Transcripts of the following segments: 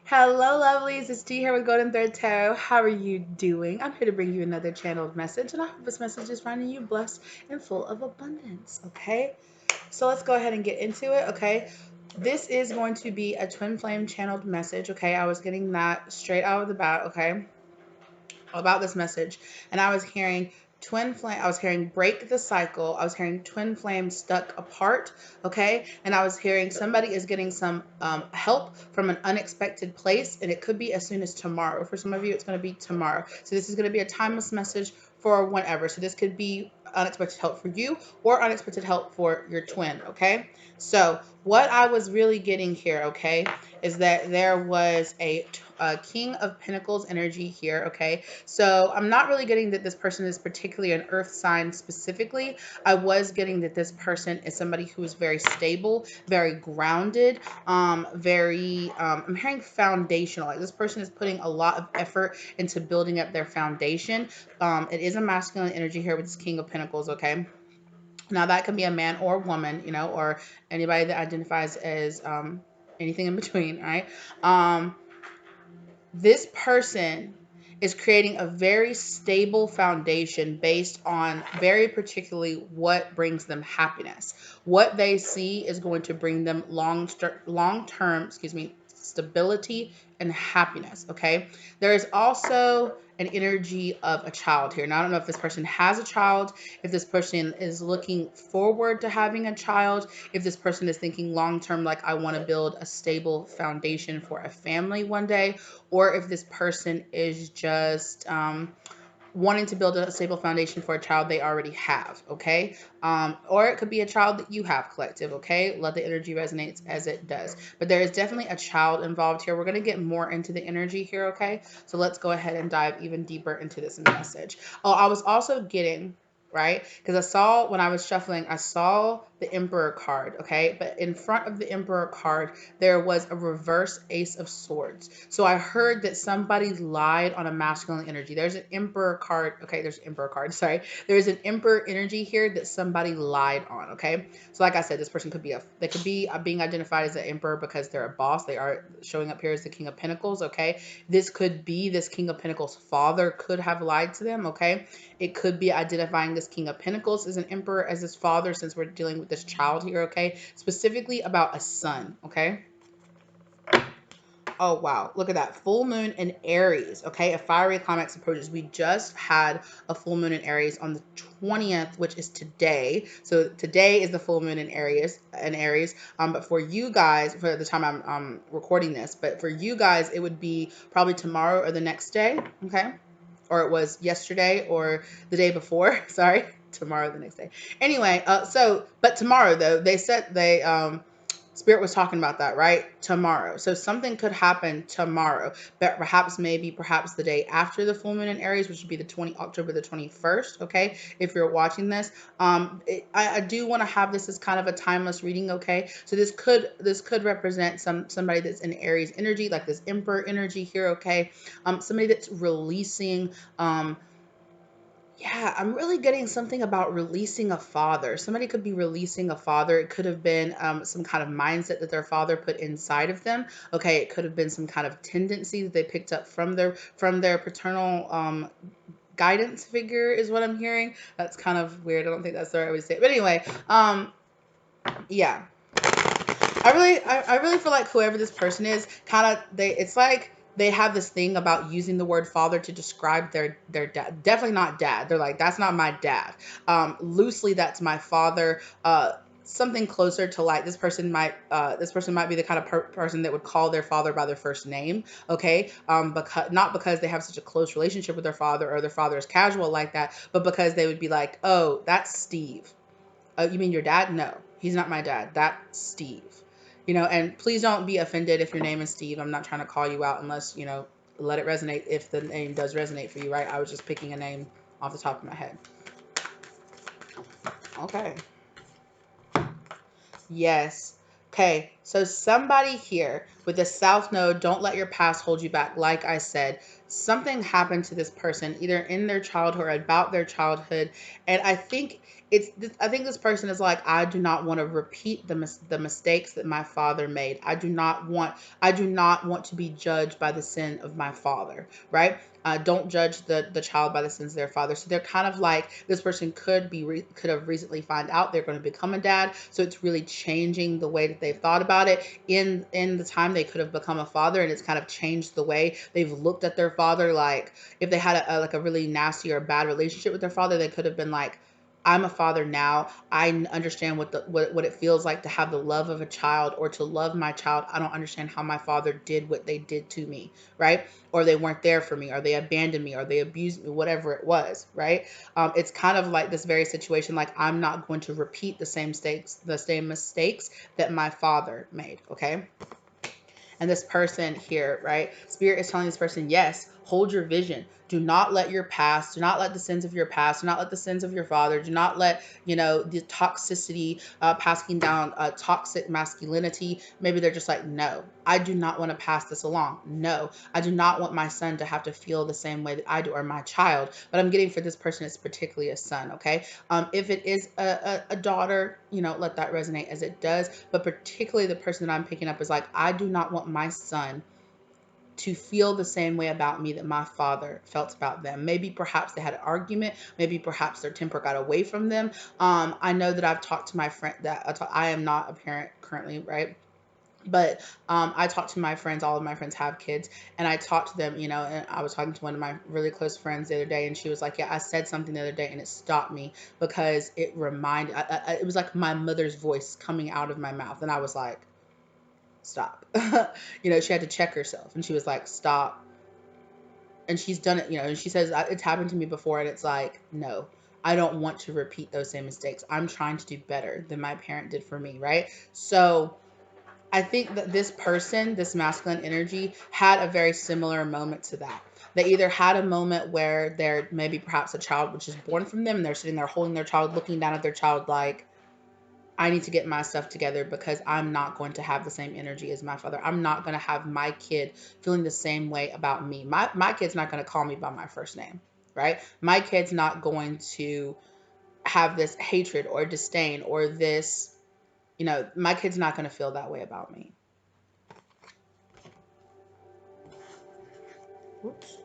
Hello, lovelies. It's Dee here with Golden Thread Tarot. How are you doing? I'm here to bring you another channeled message, and I hope this message is finding you blessed and full of abundance. Okay, so let's go ahead and get into it. Okay, this is going to be a twin flame channeled message. Okay, I was getting that straight out of the bat. Okay, about this message, and I was hearing twin flame, I was hearing break the cycle, I was hearing twin flame stuck apart. Okay, and I was hearing somebody is getting some help from an unexpected place, and it could be as soon as tomorrow. For some of you, it's going to be tomorrow. So this is going to be a timeless message for whenever. So this could be unexpected help for you or unexpected help for your twin. Okay, so what I was really getting here, okay, is that there was a King of Pentacles energy here. Okay, so I'm not really getting that this person is particularly an earth sign specifically. I was getting that this person is somebody who is very stable, very grounded, I'm hearing foundational. Like this person is putting a lot of effort into building up their foundation. It is a masculine energy here with this King of Pentacles. Okay, now that can be a man or woman, or anybody that identifies as anything in between, right? This person is creating a very stable foundation based on very particularly what brings them happiness. What they see is going to bring them long-term, stability and happiness. Okay, there is also an energy of a child here. Now I don't know if this person has a child, if this person is looking forward to having a child, if this person is thinking long term, like I want to build a stable foundation for a family one day, or if this person is just wanting to build a stable foundation for a child they already have. Okay, or it could be a child that you have, collective. Okay, let the energy resonate as it does, but there is definitely a child involved here. We're going to get more into the energy here. Okay, so let's go ahead and dive even deeper into this message. Oh, I was also getting, right, because I saw when I was shuffling, I saw the Emperor card. Okay, but in front of the Emperor card there was a reverse Ace of Swords. So I heard that somebody lied on a masculine energy. There's an Emperor card. Okay, there's an Emperor card. Sorry. There's an Emperor energy here that somebody lied on. Okay. So like I said, this person could be they could be being identified as an Emperor because they're a boss. They are showing up here as the King of Pentacles. Okay. This could be this King of Pentacles father could have lied to them. Okay. It could be identifying this King of Pentacles as an Emperor, as his father, since we're dealing with this child here. Okay. Specifically about a son. Okay. Oh, wow. Look at that. Full moon in Aries. Okay. A fiery climax approaches. We just had a full moon in Aries on the 20th, which is today. So today is the full moon in Aries. But for you guys, for the time I'm recording this, but for you guys, it would be probably tomorrow or the next day. Okay. Or it was yesterday or the day before. Sorry. Tomorrow, the next day. Anyway, but tomorrow though, they said Spirit was talking about that, right? Tomorrow. So something could happen tomorrow, but perhaps the day after the full moon in Aries, which would be October the 21st. Okay. If you're watching this, I do want to have this as kind of a timeless reading. Okay. So this could represent somebody that's in Aries energy, like this Emperor energy here. Okay. Somebody that's releasing, yeah, I'm really getting something about releasing a father. Somebody could be releasing a father. It could have been some kind of mindset that their father put inside of them. Okay, it could have been some kind of tendency that they picked up from their paternal guidance figure, is what I'm hearing. That's kind of weird. I don't think that's the right way to say it. But anyway, yeah. I really feel like whoever this person is, it's like they have this thing about using the word father to describe their dad. Definitely not dad. They're like, that's not my dad. Loosely, that's my father. Something closer to like this person might be the kind of person that would call their father by their first name. Okay, because they have such a close relationship with their father, or their father is casual like that, but because they would be like, oh, that's Steve. You mean your dad? No, he's not my dad. That's Steve. And please don't be offended if your name is Steve. I'm not trying to call you out unless, let it resonate if the name does resonate for you, right? I was just picking a name off the top of my head. Okay. Yes. Okay, so somebody here with the South Node, don't let your past hold you back. Like I said, something happened to this person either in their childhood or about their childhood, and I think this person is like, I do not want to repeat the mistakes that my father made. I do not want to be judged by the sin of my father, right? Don't judge the child by the sins of their father. So they're kind of like, this person could have recently found out they're going to become a dad, so it's really changing the way that they've thought about it. In the time they could have become a father, and it's kind of changed the way they've looked at their father. Like if they had like a really nasty or bad relationship with their father, they could have been like, I'm a father now. I understand what it feels like to have the love of a child or to love my child. I don't understand how my father did what they did to me, right? Or they weren't there for me, or they abandoned me, or they abused me, whatever it was, right? It's kind of like this very situation, like I'm not going to repeat the same mistakes that my father made, okay? And this person here, right? Spirit is telling this person, yes, hold your vision. Do not let your past, do not let the sins of your past, do not let the sins of your father, do not let, the toxicity, passing down toxic masculinity. Maybe they're just like, no, I do not want to pass this along. No, I do not want my son to have to feel the same way that I do, or my child. But I'm getting for this person, it's particularly a son, okay? If it is a daughter, let that resonate as it does. But particularly the person that I'm picking up is like, I do not want my son to feel the same way about me that my father felt about them. Maybe perhaps they had an argument. Maybe perhaps their temper got away from them. I know that I've talked to my friend that I am not a parent currently, right? But I talk to my friends. All of my friends have kids, and I talk to them. And I was talking to one of my really close friends the other day, and she was like, "Yeah, I said something the other day, and it stopped me because it reminded. It was like my mother's voice coming out of my mouth, and I was like, stop." She had to check herself, and she was like, "Stop." And she's done it. And she says it's happened to me before, and it's like, no. I don't want to repeat those same mistakes. I'm trying to do better than my parent did for me, right? So I think that this person, this masculine energy, had a very similar moment to that. They either had a moment where they're maybe perhaps a child which is born from them, and they're sitting there holding their child, looking down at their child like, I need to get my stuff together because I'm not going to have the same energy as my father. I'm not going to have my kid feeling the same way about me. My kid's not going to call me by my first name, right? My kid's not going to have this hatred or disdain or this, my kid's not going to feel that way about me. Whoops.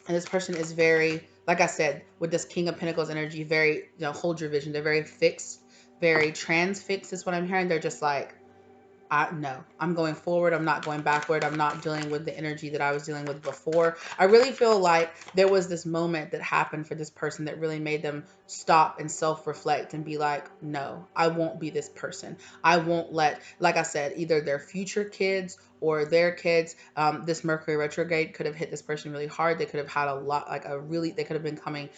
And this person is very, like I said, with this King of Pentacles energy, very, hold your vision. They're very fixed, very transfixed is what I'm hearing. They're just like, no, I'm going forward. I'm not going backward. I'm not dealing with the energy that I was dealing with before. I really feel like there was this moment that happened for this person that really made them stop and self-reflect and be like, no, I won't be this person. I won't let, like I said, either their future kids or their kids, this Mercury retrograde could have hit this person really hard. They could have had a lot, like they could have been coming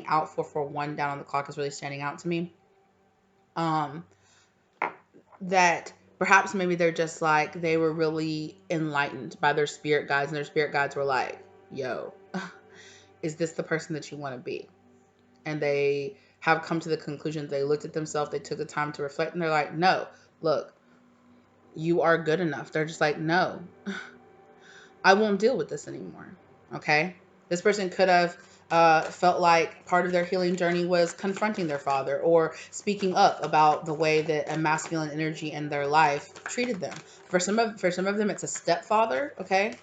out for one down on the clock is really standing out to me. That perhaps maybe they're just like, they were really enlightened by their spirit guides, and their spirit guides were like, yo, is this the person that you want to be? And they have come to the conclusion, they looked at themselves, they took the time to reflect, and they're like, no, look, you are good enough. They're just like, no, I won't deal with this anymore. Okay. This person could have felt like part of their healing journey was confronting their father or speaking up about the way that a masculine energy in their life treated them. For some of them, it's a stepfather. Okay.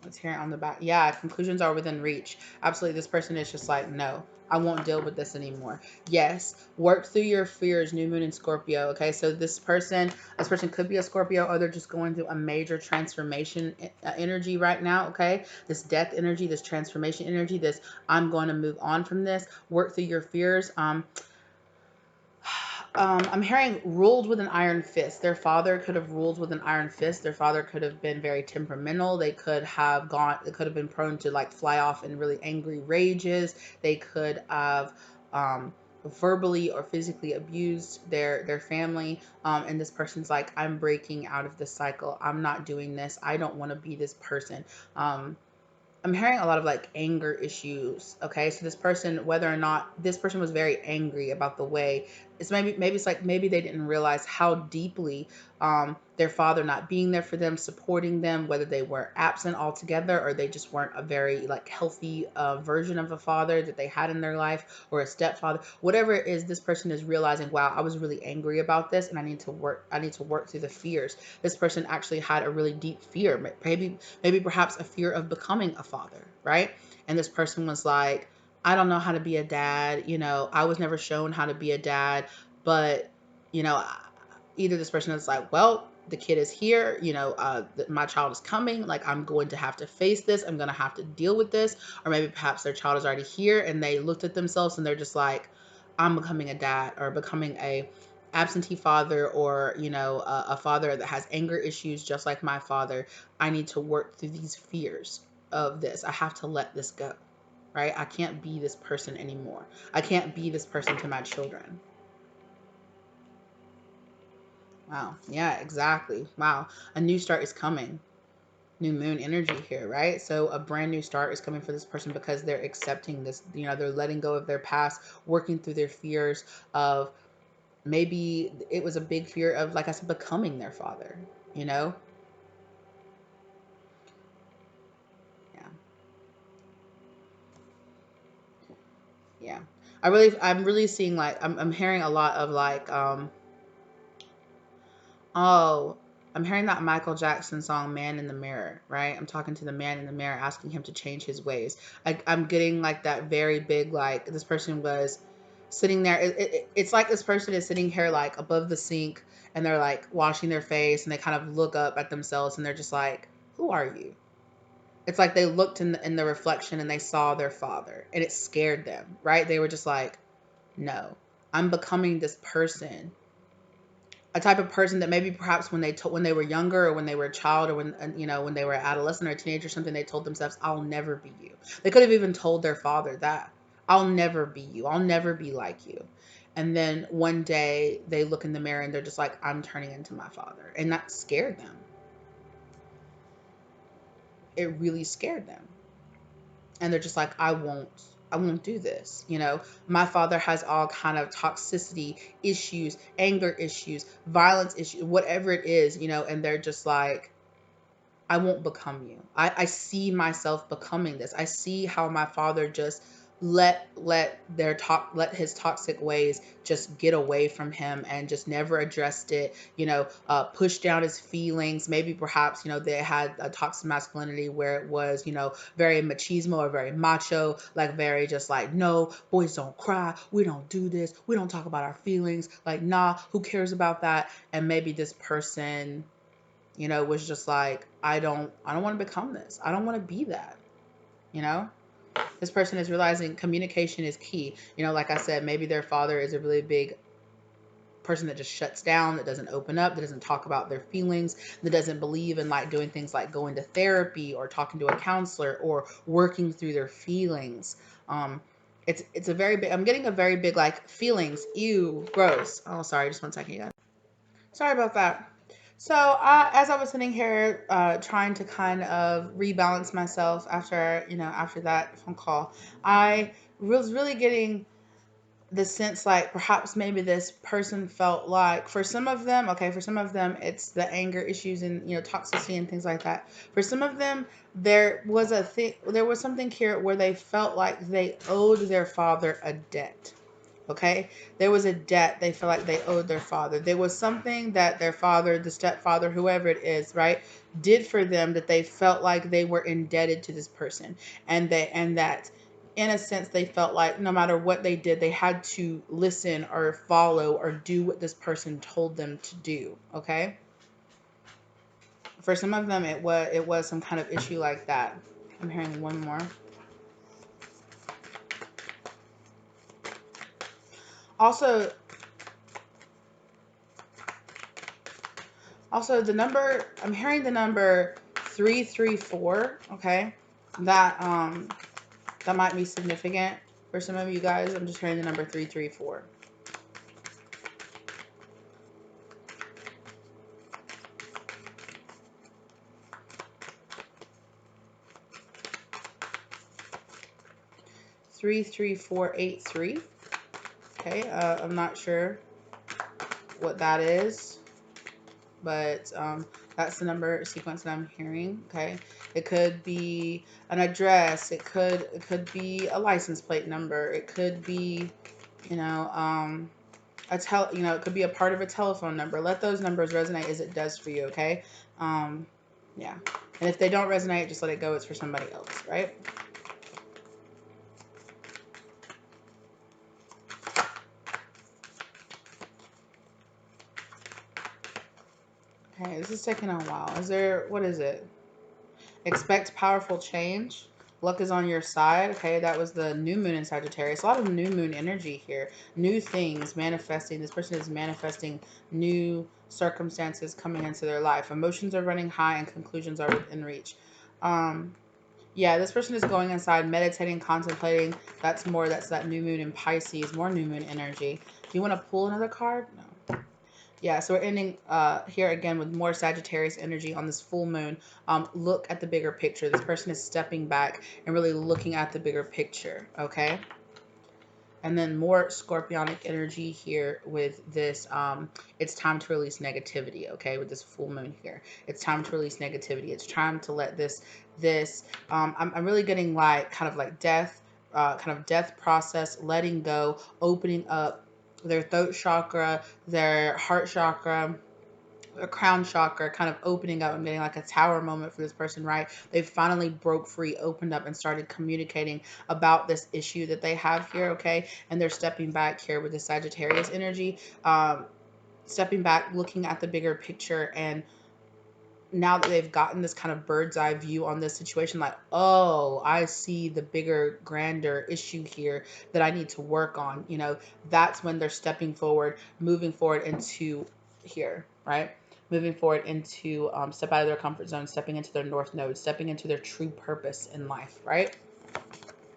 Let's hear it on the back. Yeah, conclusions are within reach. Absolutely. This person is just like, no, I won't deal with this anymore. Yes, work through your fears, new moon in Scorpio. Okay, so this person could be a Scorpio, or they're just going through a major transformation energy right now. Okay, this death energy, this transformation energy, this I'm going to move on from this. Work through your fears. I'm hearing ruled with an iron fist. Their father could have ruled with an iron fist. Their father could have been very temperamental. They could have been prone to like fly off in really angry rages. They could have verbally or physically abused their family. And this person's like, I'm breaking out of this cycle. I'm not doing this. I don't want to be this person. I'm hearing a lot of like anger issues. Okay. So this person, whether or not this person was very angry about the way it's maybe it's like maybe they didn't realize how deeply their father not being there for them, supporting them, whether they were absent altogether or they just weren't a very like healthy version of a father that they had in their life, or a stepfather, whatever it is. This person is realizing, wow, I was really angry about this, and I need to work through the fears. This person actually had a really deep fear, maybe perhaps a fear of becoming a father, right? And this person was like, I don't know how to be a dad. I was never shown how to be a dad. But, you know, either this person is like, well, the kid is here, my child is coming. Like, I'm going to have to face this. I'm going to have to deal with this. Or maybe perhaps their child is already here and they looked at themselves and they're just like, I'm becoming a dad, or becoming a absentee father, or, a father that has anger issues just like my father. I need to work through these fears of this. I have to let this go. Right? I can't be this person anymore. I can't be this person to my children. Wow. Yeah, exactly. Wow. A new start is coming. New moon energy here, right? So a brand new start is coming for this person because they're accepting this, they're letting go of their past, working through their fears of, maybe it was a big fear of, like I said, becoming their father, you know? Yeah. Yeah. I'm really seeing, like, I'm hearing a lot of like, oh, I'm hearing that Michael Jackson song, Man in the Mirror, right? I'm talking to the man in the mirror, asking him to change his ways. I'm getting like that very big, like, this person was sitting there. It's like this person is sitting here, like, above the sink, and they're like washing their face, and they kind of look up at themselves and they're just like, who are you? It's like they looked in the reflection and they saw their father, and it scared them, right? They were just like, no, I'm becoming this person, a type of person that maybe perhaps when they were younger, or when they were a child, or when they were an adolescent or a teenager or something, they told themselves, I'll never be you. They could have even told their father that, I'll never be you. I'll never be like you. And then one day they look in the mirror and they're just like, I'm turning into my father. And that scared them. It really scared them. And they're just like, I won't do this. My father has all kind of toxicity issues, anger issues, violence issues, whatever it is, and they're just like, I won't become you. I see myself becoming this. I see how my father just let his toxic ways just get away from him, and just never addressed it, pushed down his feelings. Maybe perhaps, they had a toxic masculinity where it was, very machismo, or very macho, like very just like, no, boys don't cry. We don't do this. We don't talk about our feelings. Like, nah, who cares about that? And maybe this person, was just like, I don't want to become this. I don't want to be that. You know, this person is realizing communication is key. Like I said, maybe their father is a really big person that just shuts down, that doesn't open up, that doesn't talk about their feelings, that doesn't believe in like doing things like going to therapy, or talking to a counselor, or working through their feelings. It's a very big, I'm getting a very big like feelings, ew, gross. Oh, sorry, just one second, you guys. Sorry about that. So, as I was sitting here, trying to kind of rebalance myself after, after that phone call, I was really getting the sense, like, perhaps maybe this person felt like, for some of them, okay, for some of them, it's the anger issues and, toxicity and things like that. For some of them, there was something here where they felt like they owed their father a debt. Okay, there was a debt they felt like they owed their father. There was something that their father, the stepfather, whoever it is, right, did for them, that they felt like they were indebted to this person, and that in a sense they felt like no matter what they did, they had to listen or follow or do what this person told them to do. Okay, for some of them, it was some kind of issue like that. I'm hearing one more. Also, the number, I'm hearing the number 334, okay? That that might be significant for some of you guys. I'm just hearing the number 334. Three, 3, 4, 8, 3. Okay, I'm not sure what that is, but that's the number sequence that I'm hearing. Okay, it could be an address. It could be a license plate number. It could be, you know, it could be a part of a telephone number. Let those numbers resonate as it does for you. Okay, yeah. And if they don't resonate, just let it go. It's for somebody else, right? Okay, this is taking a while. What is it? Expect powerful change. Luck is on your side. Okay, that was the new moon in Sagittarius. A lot of new moon energy here. New things manifesting. This person is manifesting new circumstances coming into their life. Emotions are running high and conclusions are within reach. Yeah, this person is going inside, meditating, contemplating. That's that new moon in Pisces, more new moon energy. Do you want to pull another card? No. Yeah, so we're ending here again with more Sagittarius energy on this full moon. Look at the bigger picture. This person is stepping back and really looking at the bigger picture, okay? And then more Scorpionic energy here with this. It's time to release negativity, okay? With this full moon here, it's time to release negativity. It's time to let I'm really getting like kind of like death, kind of death process, letting go, opening up their throat chakra, their heart chakra, a crown chakra, kind of opening up. I'm getting like a tower moment for this person, right? They finally broke free, opened up, and started communicating about this issue that they have here, okay? And they're stepping back here with the Sagittarius energy, stepping back, looking at the bigger picture, and now that they've gotten this kind of bird's eye view on this situation, like, oh, I see the bigger, grander issue here that I need to work on, that's when they're stepping forward, moving forward into here, right? Moving forward into step out of their comfort zone, stepping into their north node, stepping into their true purpose in life, right?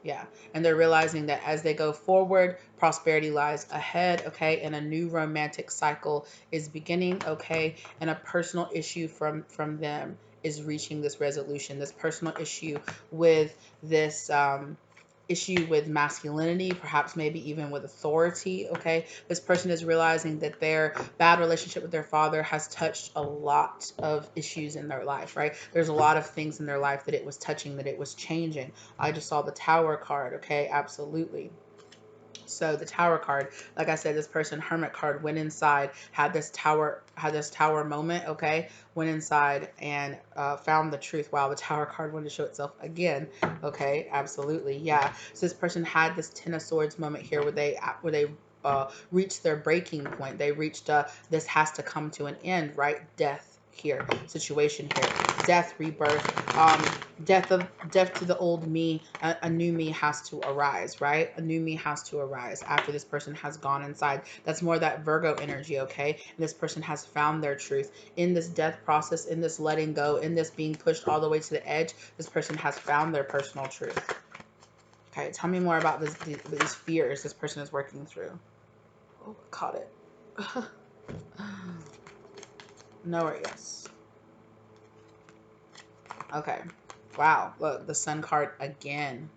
Yeah. And they're realizing that as they go forward, prosperity lies ahead, okay? And a new romantic cycle is beginning, okay? And a personal issue from them is reaching this resolution. This personal issue with this issue with masculinity, perhaps maybe even with authority, okay? This person is realizing that their bad relationship with their father has touched a lot of issues in their life, right? There's a lot of things in their life that it was touching, that it was changing. I just saw the Tower card, okay? Absolutely. So the Tower card, like I said, this person, Hermit card, went inside, had this tower moment, okay? Went inside and found the truth. Wow, the Tower card wanted to show itself again, okay? Absolutely, yeah. So this person had this Ten of Swords moment here where they reached their breaking point. They reached this has to come to an end, right? Death here, situation here, death, rebirth, death to the old me. A new me has to arise, right? A new me has to arise after this person has gone inside. That's more that Virgo energy, okay? And this person has found their truth in this death process, in this letting go, in this being pushed all the way to the edge. This person has found their personal truth. Okay, tell me more about these fears this person is working through. Oh, caught it. Nowhere, yes. Okay. Wow. Look, the Sun card again.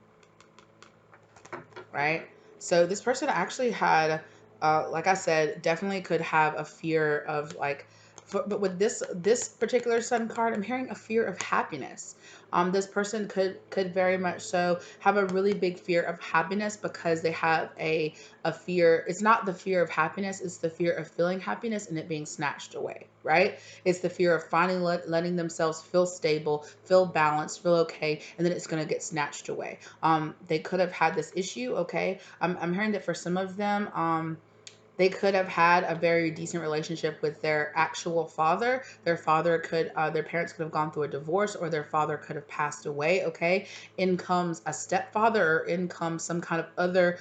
Right? So this person actually had, like I said, definitely could have a fear of like, but with this particular Sun card, I'm hearing a fear of happiness. This person could very much so have a really big fear of happiness because they have a fear. It's not the fear of happiness; it's the fear of feeling happiness and it being snatched away. Right? It's the fear of finally letting themselves feel stable, feel balanced, feel okay, and then it's going to get snatched away. They could have had this issue, okay? I'm hearing that for some of them, they could have had a very decent relationship with their actual father. Their parents could have gone through a divorce, or their father could have passed away, okay? In comes a stepfather, or in comes some kind of other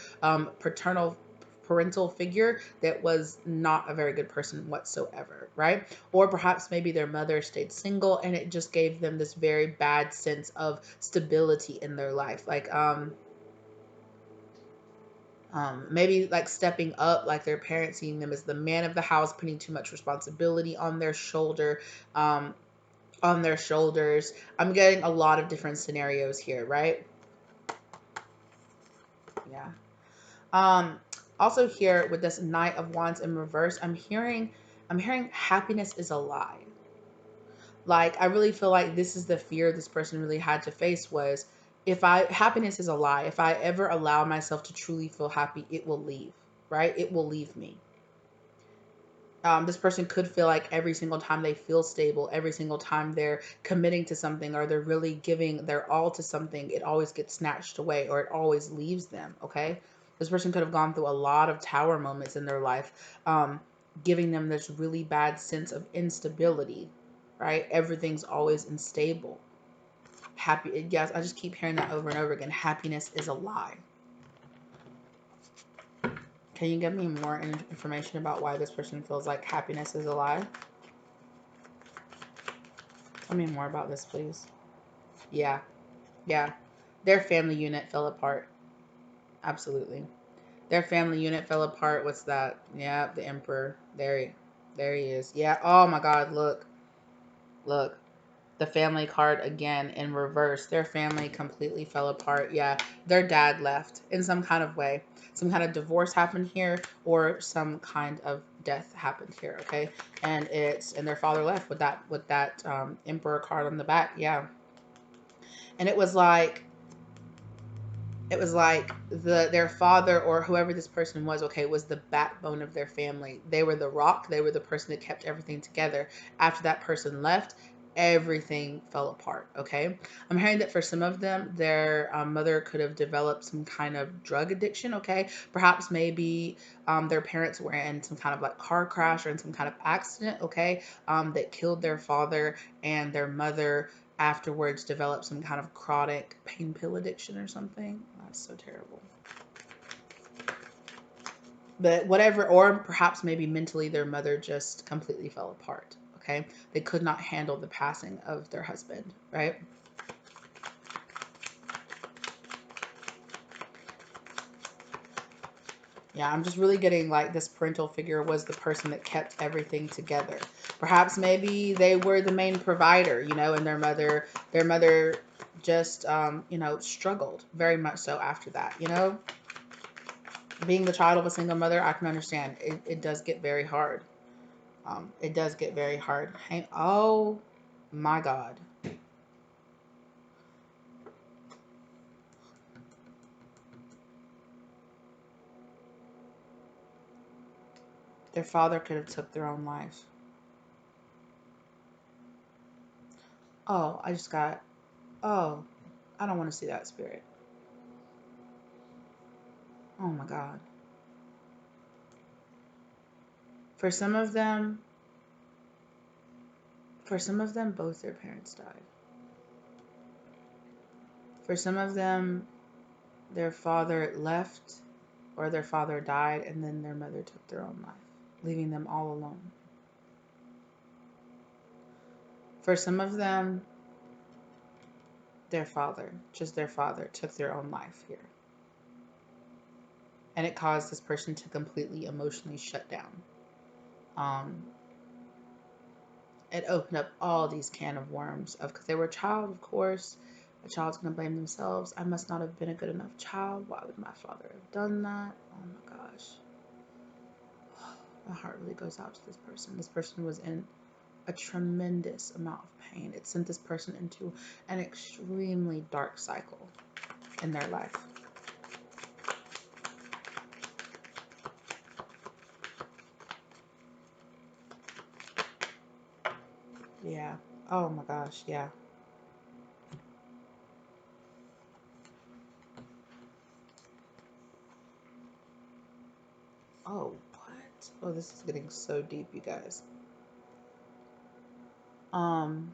parental figure that was not a very good person whatsoever, right? Or perhaps maybe their mother stayed single and it just gave them this very bad sense of stability in their life. Like, maybe like stepping up, like their parents seeing them as the man of the house, putting too much responsibility on their shoulders. I'm getting a lot of different scenarios here, right? Yeah. Um, Also here with this Knight of Wands in reverse, I'm hearing happiness is a lie. Like, I really feel like this is the fear this person really had to face was, if I, happiness is a lie. If I ever allow myself to truly feel happy, it will leave, right? It will leave me. This person could feel like every single time they feel stable, every single time they're committing to something or they're really giving their all to something, it always gets snatched away or it always leaves them. Okay. This person could have gone through a lot of tower moments in their life, giving them this really bad sense of instability, right? Everything's always unstable. Happy. Yes. I just keep hearing that over and over again. Happiness is a lie. Can you give me more information about why this person feels like happiness is a lie? Tell me more about this, please. Yeah, yeah. Their family unit fell apart. Absolutely. Their family unit fell apart. What's that? Yeah, the Emperor. There he is. Yeah. Oh my God. Look. The family card again in reverse. Their family completely fell apart. Yeah, their dad left in some kind of way. Some kind of divorce happened here, or some kind of death happened here. Okay, and their father left with that Emperor card on the back. Yeah, and it was like their father or whoever this person was, okay, was the backbone of their family. They were the rock. They were the person that kept everything together. After that person left, everything fell apart. Okay, I'm hearing that for some of them, their mother could have developed some kind of drug addiction. Okay, perhaps maybe their parents were in some kind of like car crash or in some kind of accident. Okay, that killed their father, and their mother afterwards develop some kind of chronic pain pill addiction or something. That's so terrible. But whatever, or perhaps maybe mentally their mother just completely fell apart. Okay. They could not handle the passing of their husband, right? Yeah, I'm just really getting like this parental figure was the person that kept everything together. Perhaps maybe they were the main provider, and their mother just struggled very much so after that. Being the child of a single mother, I can understand. It does get very hard. It does get very hard. Oh my God. Their father could have took their own life. Oh, oh, I don't want to see that, Spirit. Oh my God. For some of them, both their parents died. For some of them, their father left or their father died and then their mother took their own life, leaving them all alone. For some of them, just their father, took their own life here. And it caused this person to completely emotionally shut down. Um, it opened up all these can of worms of, because they were a child, of course. A child's going to blame themselves. I must not have been a good enough child. Why would my father have done that? Oh my gosh. My heart really goes out to this person. This person was in a tremendous amount of pain. It sent this person into an extremely dark cycle in their life. Yeah. Oh my gosh. Yeah. Oh, what? Oh, this is getting so deep, you guys. Um,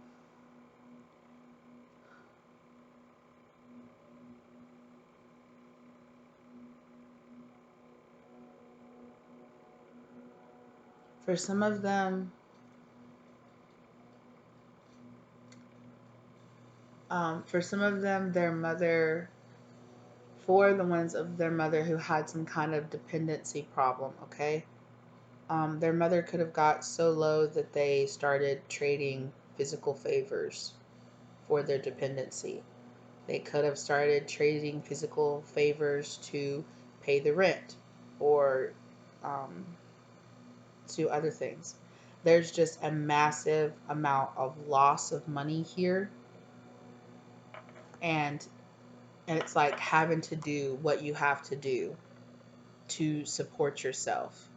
for some of them, their mother, for the ones of their mother who had some kind of dependency problem, okay? Their mother could have got so low that they started trading physical favors for their dependency. They could have started trading physical favors to pay the rent. or to other things. There's just a massive amount of loss of money here, and it's like having to do what you have to do to support yourself.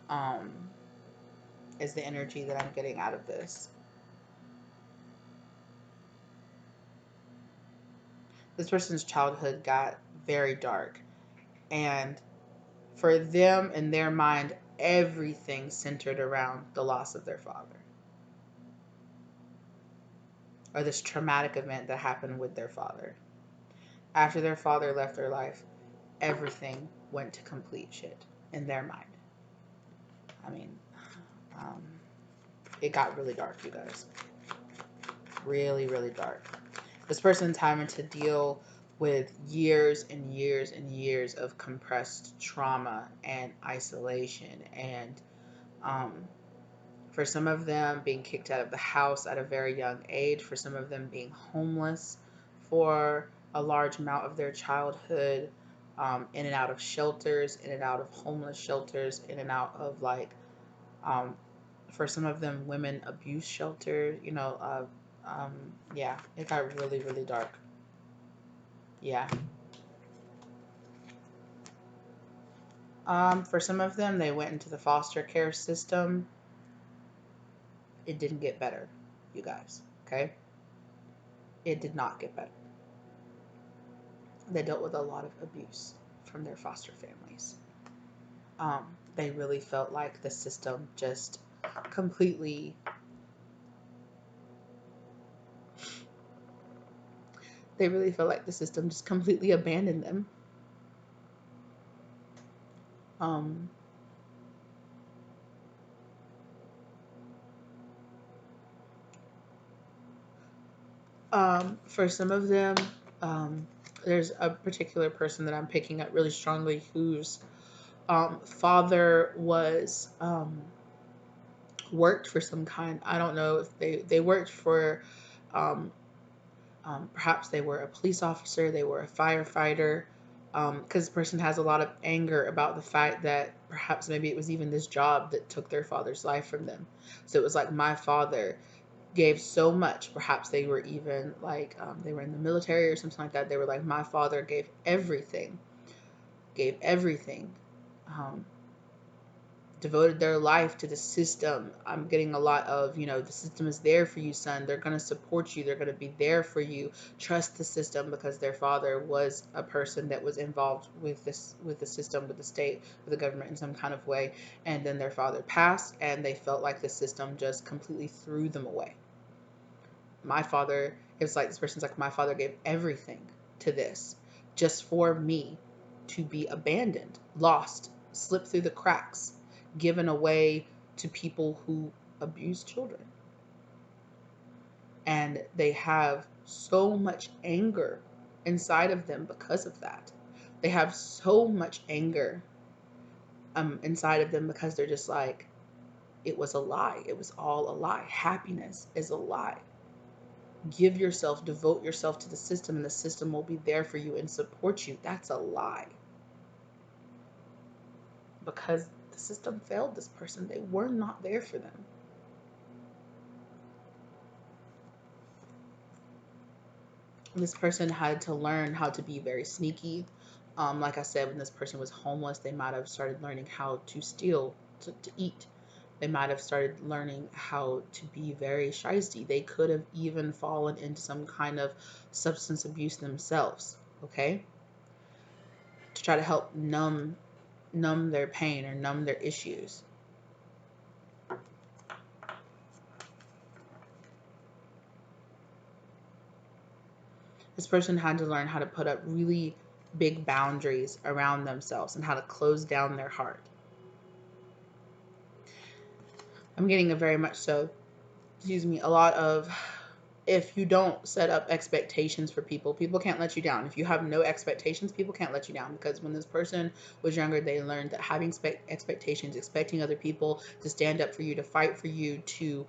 Um, is the energy that I'm getting out of this. This person's childhood got very dark, and for them in their mind, everything centered around the loss of their father or this traumatic event that happened with their father. After their father left their life, everything went to complete shit in their mind. I mean, um, it got really dark, you guys. Really, really dark. This person's having to deal with years and years and years of compressed trauma and isolation, and for some of them being kicked out of the house at a very young age, for some of them being homeless for a large amount of their childhood, in and out of shelters, in and out of homeless shelters, in and out of like, um, for some of them, women abuse shelter. Yeah, it got really, really dark. Yeah. For some of them, they went into the foster care system. It didn't get better, you guys. Okay? It did not get better. They dealt with a lot of abuse from their foster families. They really felt like the system just completely, they really felt like the system just completely abandoned them. Um, for some of them, um, there's a particular person that I'm picking up really strongly whose father was worked for some kind. I don't know if they worked for, um, perhaps they were a police officer, they were a firefighter, because the person has a lot of anger about the fact that perhaps maybe it was even this job that took their father's life from them. So it was like, my father gave so much. Perhaps they were even like, they were in the military or something like that. They were like, my father gave everything. Um, Devoted their life to the system. I'm getting a lot of, the system is there for you, son. They're going to support you. They're going to be there for you. Trust the system, because their father was a person that was involved with this, with the system, with the state, with the government in some kind of way. And then their father passed, and they felt like the system just completely threw them away. My father, it's like this person's like, my father gave everything to this just for me to be abandoned, lost, slipped through the cracks, given away to people who abuse children. And they have so much anger inside of them because of that. They have so much anger inside of them because they're just like, it was a lie. It was all a lie. Happiness is a lie. Give yourself, devote yourself to the system, and the system will be there for you and support you. That's a lie. Because the system failed this person. They were not there for them. This person had to learn how to be very sneaky. Like I said, when this person was homeless, they might have started learning how to steal to eat. They might have started learning how to be very shisty. They could have even fallen into some kind of substance abuse themselves, okay? To try to help numb their pain or numb their issues. This person had to learn how to put up really big boundaries around themselves and how to close down their heart. I'm getting a very much so, a lot of, if you don't set up expectations for people, people can't let you down. If you have no expectations, people can't let you down. Because when this person was younger, they learned that having expectations, expecting other people to stand up for you, to fight for you, to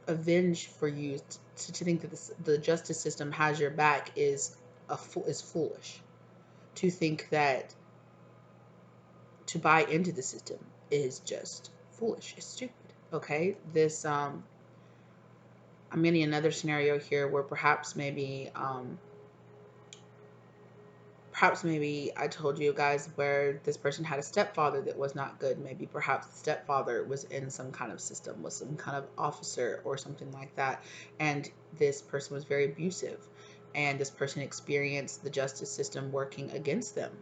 avenge for you, to think that the justice system has your back is foolish. To think that to buy into the system is just foolish. It's stupid. Okay, this I'm getting another scenario here where perhaps maybe I told you guys where this person had a stepfather that was not good. Maybe perhaps the stepfather was in some kind of system, was some kind of officer or something like that, and this person was very abusive, and this person experienced the justice system working against them.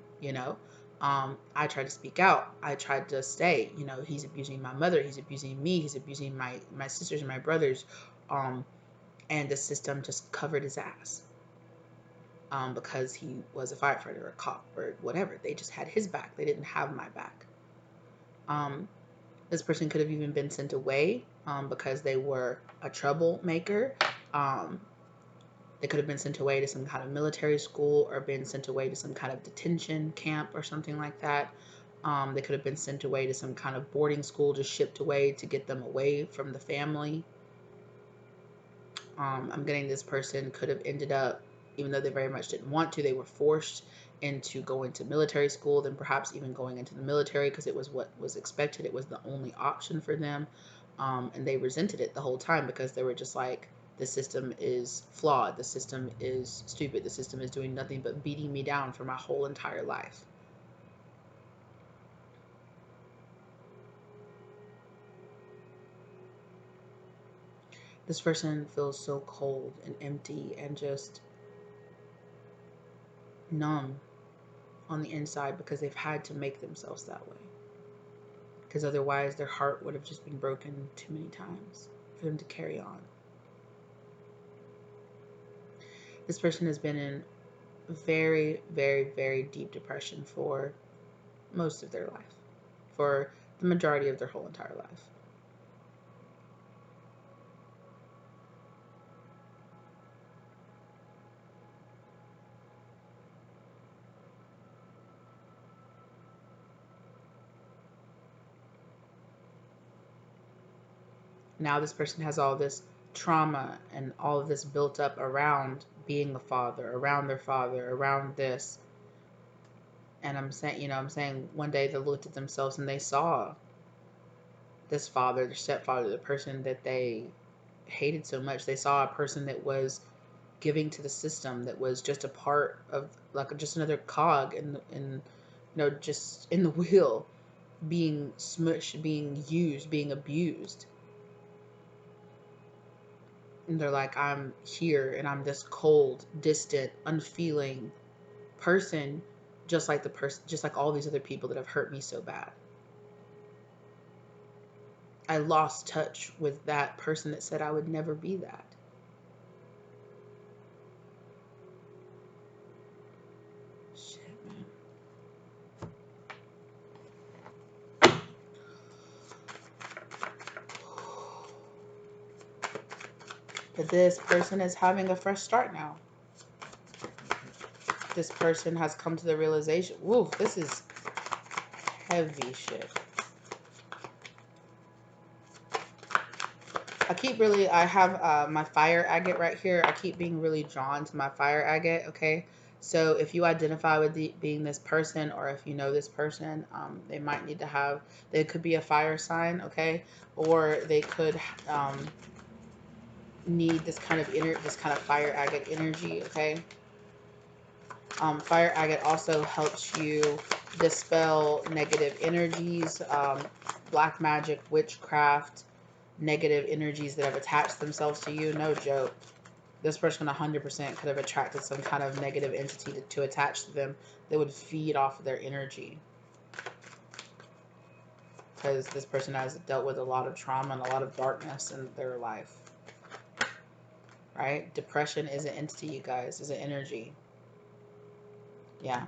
I tried to speak out. I tried to say, he's abusing my mother, he's abusing me, he's abusing my sisters and my brothers, and the system just covered his ass. Because he was a firefighter or a cop or whatever. They just had his back. They didn't have my back. This person could have even been sent away because they were a troublemaker. They could have been sent away to some kind of military school or been sent away to some kind of detention camp or something like that. They could have been sent away to some kind of boarding school, just shipped away to get them away from the family. I'm getting this person could have ended up, even though they very much didn't want to, they were forced into going to military school, then perhaps even going into the military because it was what was expected. It was the only option for them. And they resented it the whole time because they were just like, the system is flawed. The system is stupid. The system is doing nothing but beating me down for my whole entire life. This person feels so cold and empty and just numb on the inside because they've had to make themselves that way. Because otherwise their heart would have just been broken too many times for them to carry on. This person has been in very, very, very deep depression for most of their life, for the majority of their whole entire life. Now this person has all this trauma and all of this built up around being a father, around their father, around this. And I'm saying one day they looked at themselves and they saw this father, their stepfather, the person that they hated so much. They saw a person that was giving to the system, that was just a part of, like, just another cog in just in the wheel, being smushed, being used, being abused. And they're like, I'm here and I'm this cold, distant, unfeeling person, just like all these other people that have hurt me so bad. I lost touch with that person that said I would never be that. Shit, man. But this person is having a fresh start now. This person has come to the realization, woo, this is heavy shit. I have my fire agate right here. I keep being really drawn to my fire agate, okay? So if you identify with being this person, or if you know this person, they might need to have, they could be a fire sign, okay? Or they could need this kind of fire agate energy, okay? Fire agate also helps you dispel negative energies, black magic, witchcraft, negative energies that have attached themselves to you. No joke. This person 100% could have attracted some kind of negative entity to attach to them that would feed off of their energy. Because this person has dealt with a lot of trauma and a lot of darkness in their life. Right? Depression is an entity, you guys. It's an energy. Yeah.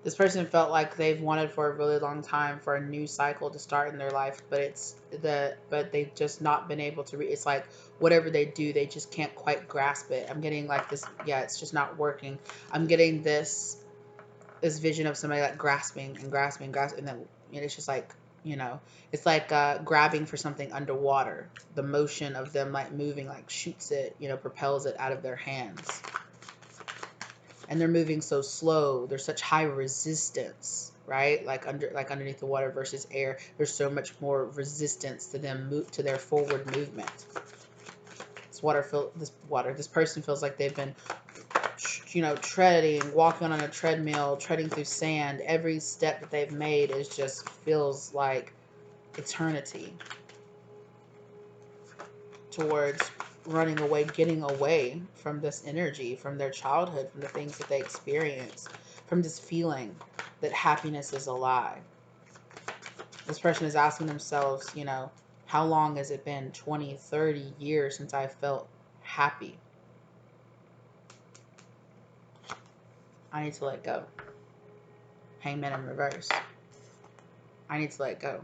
This person felt like they've wanted for a really long time for a new cycle to start in their life, but they've just not been able to it's like whatever they do, they just can't quite grasp it. I'm getting like this, yeah, it's just not working. I'm getting this vision of somebody like grasping and grasping, and then it's just like, it's like grabbing for something underwater. The motion of them like moving like shoots it, propels it out of their hands. And they're moving so slow. There's such high resistance right? Like underneath the water versus air, there's so much more resistance to them to their forward movement. This person feels like they've been, you know, walking on a treadmill, treading through sand. Every step that they've made is just feels like eternity towards running away, getting away from this energy, from their childhood, from the things that they experienced, from this feeling that happiness is a lie. This person is asking themselves, you know, how long has it been? 20, 30 years since I felt happy. I need to let go. Hangman in reverse. I need to let go.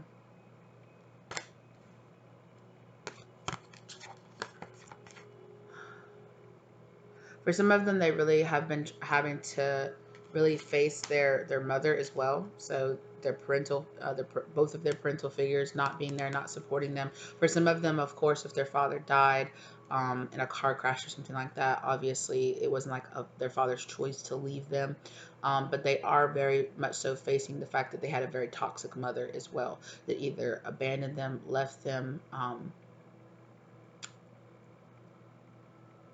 For some of them, they really have been having to really face their mother as well. So their parental, both of their parental figures not being there, not supporting them. For some of them, of course, if their father died in a car crash or something like that, obviously it wasn't like their father's choice to leave them. But they are very much so facing the fact that they had a very toxic mother as well, that either abandoned them, left them,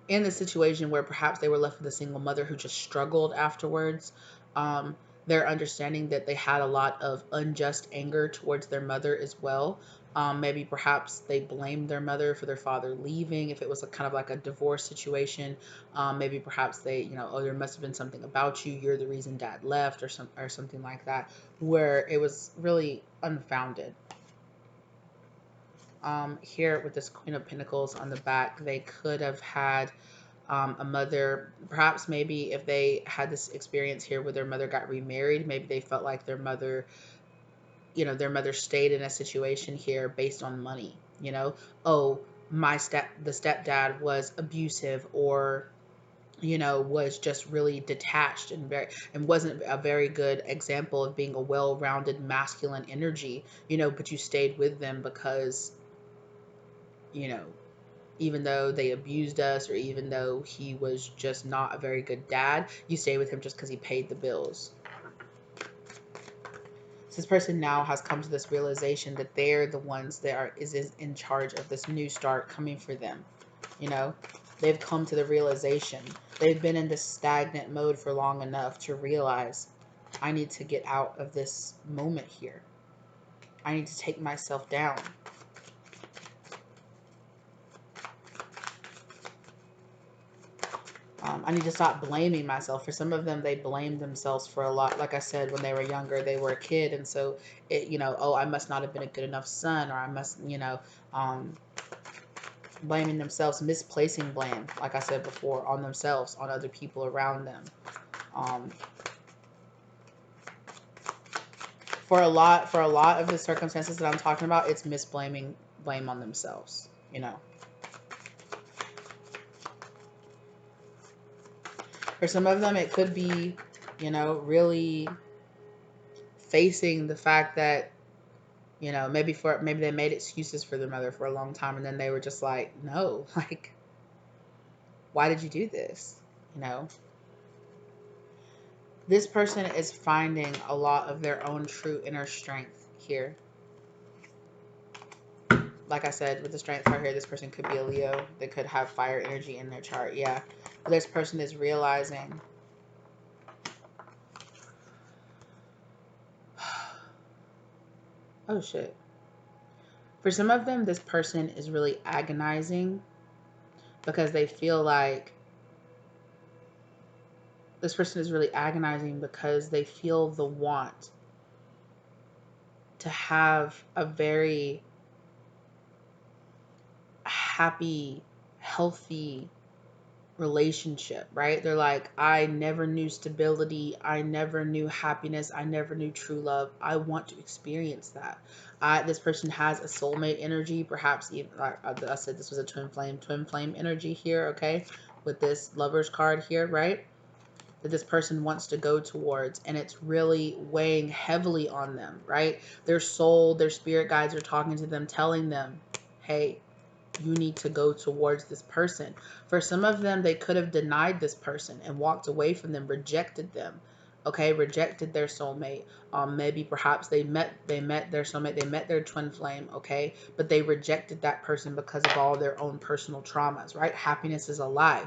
in the situation where perhaps they were left with a single mother who just struggled afterwards. Um, they're understanding that they had a lot of unjust anger towards their mother as well. Maybe perhaps they blamed their mother for their father leaving, if it was a kind of like a divorce situation. Maybe perhaps they, you know, oh, there must have been something about you. You're the reason dad left, or something like that, where it was really unfounded. Here with this Queen of Pentacles on the back, they could have had a mother, perhaps maybe if they had this experience here where their mother got remarried, maybe they felt like their mother, you know, their mother stayed in a situation here based on money, you know, oh, the stepdad was abusive, or, you know, was just really detached and wasn't a very good example of being a well-rounded masculine energy, you know, but you stayed with them because, you know, even though they abused us, or even though he was just not a very good dad, you stay with him just because he paid the bills. So this person now has come to this realization that they're the ones that is in charge of this new start coming for them. You know, they've come to the realization. They've been in this stagnant mode for long enough to realize, I need to get out of this moment here. I need to take myself down. I need to stop blaming myself. For some of them, they blame themselves for a lot. Like I said, when they were younger, they were a kid. And so, you know, oh, I must not have been a good enough son, or I must, you know, blaming themselves, misplacing blame, like I said before, on themselves, on other people around them. For a lot of the circumstances that I'm talking about, it's blame on themselves, you know. For some of them, it could be, you know, really facing the fact that, you know, maybe they made excuses for their mother for a long time, and then they were just like, no, like, why did you do this? You know, this person is finding a lot of their own true inner strength here. Like I said, with the strength card here, this person could be a Leo. They could have fire energy in their chart. Yeah, but this person is realizing, oh shit. For some of them, this person is really agonizing because they feel like this person is really agonizing because they feel the want to have a very happy, healthy relationship, right? They're like, I never knew stability. I never knew happiness. I never knew true love. I want to experience that. This person has a soulmate energy, perhaps even, like I said, this was a twin flame energy here, okay? With this Lover's card here, right? That this person wants to go towards, and it's really weighing heavily on them, right? Their soul, their spirit guides are talking to them, telling them, hey, you need to go towards this person. For some of them, they could have denied this person and walked away from them, rejected them, okay, rejected their soulmate. Maybe perhaps they met their soulmate, they met their twin flame, okay, but they rejected that person because of all their own personal traumas, right? Happiness is a lie.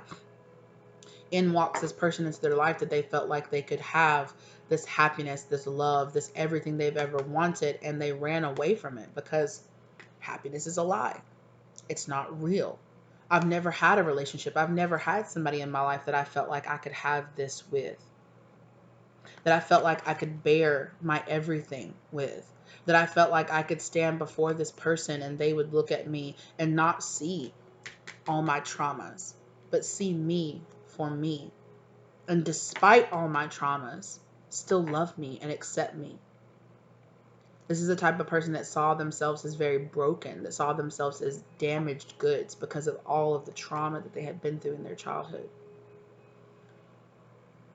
In walks this person into their life that they felt like they could have this happiness, this love, this everything they've ever wanted, and they ran away from it because happiness is a lie. It's not real. I've never had a relationship. I've never had somebody in my life that I felt like I could have this with, that I felt like I could bear my everything with, that I felt like I could stand before this person and they would look at me and not see all my traumas, but see me for me. And despite all my traumas, still love me and accept me. This is the type of person that saw themselves as very broken, that saw themselves as damaged goods because of all of the trauma that they had been through in their childhood.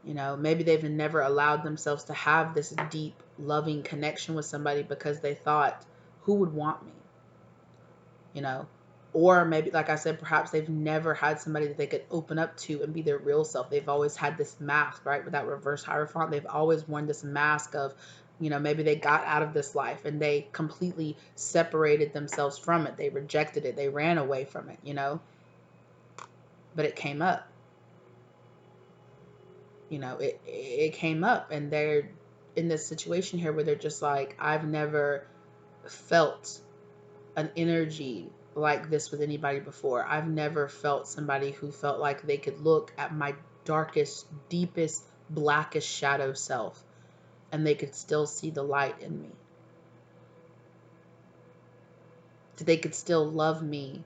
You know, maybe they've never allowed themselves to have this deep, loving connection with somebody because they thought, who would want me? You know, or maybe, like I said, perhaps they've never had somebody that they could open up to and be their real self. They've always had this mask, right? With that reverse hierophant, they've always worn this mask of, you know, maybe they got out of this life and they completely separated themselves from it. They rejected it. They ran away from it, you know, but it came up. You know, it came up, and they're in this situation here where they're just like, I've never felt an energy like this with anybody before. I've never felt somebody who felt like they could look at my darkest, deepest, blackest shadow self and they could still see the light in me. That they could still love me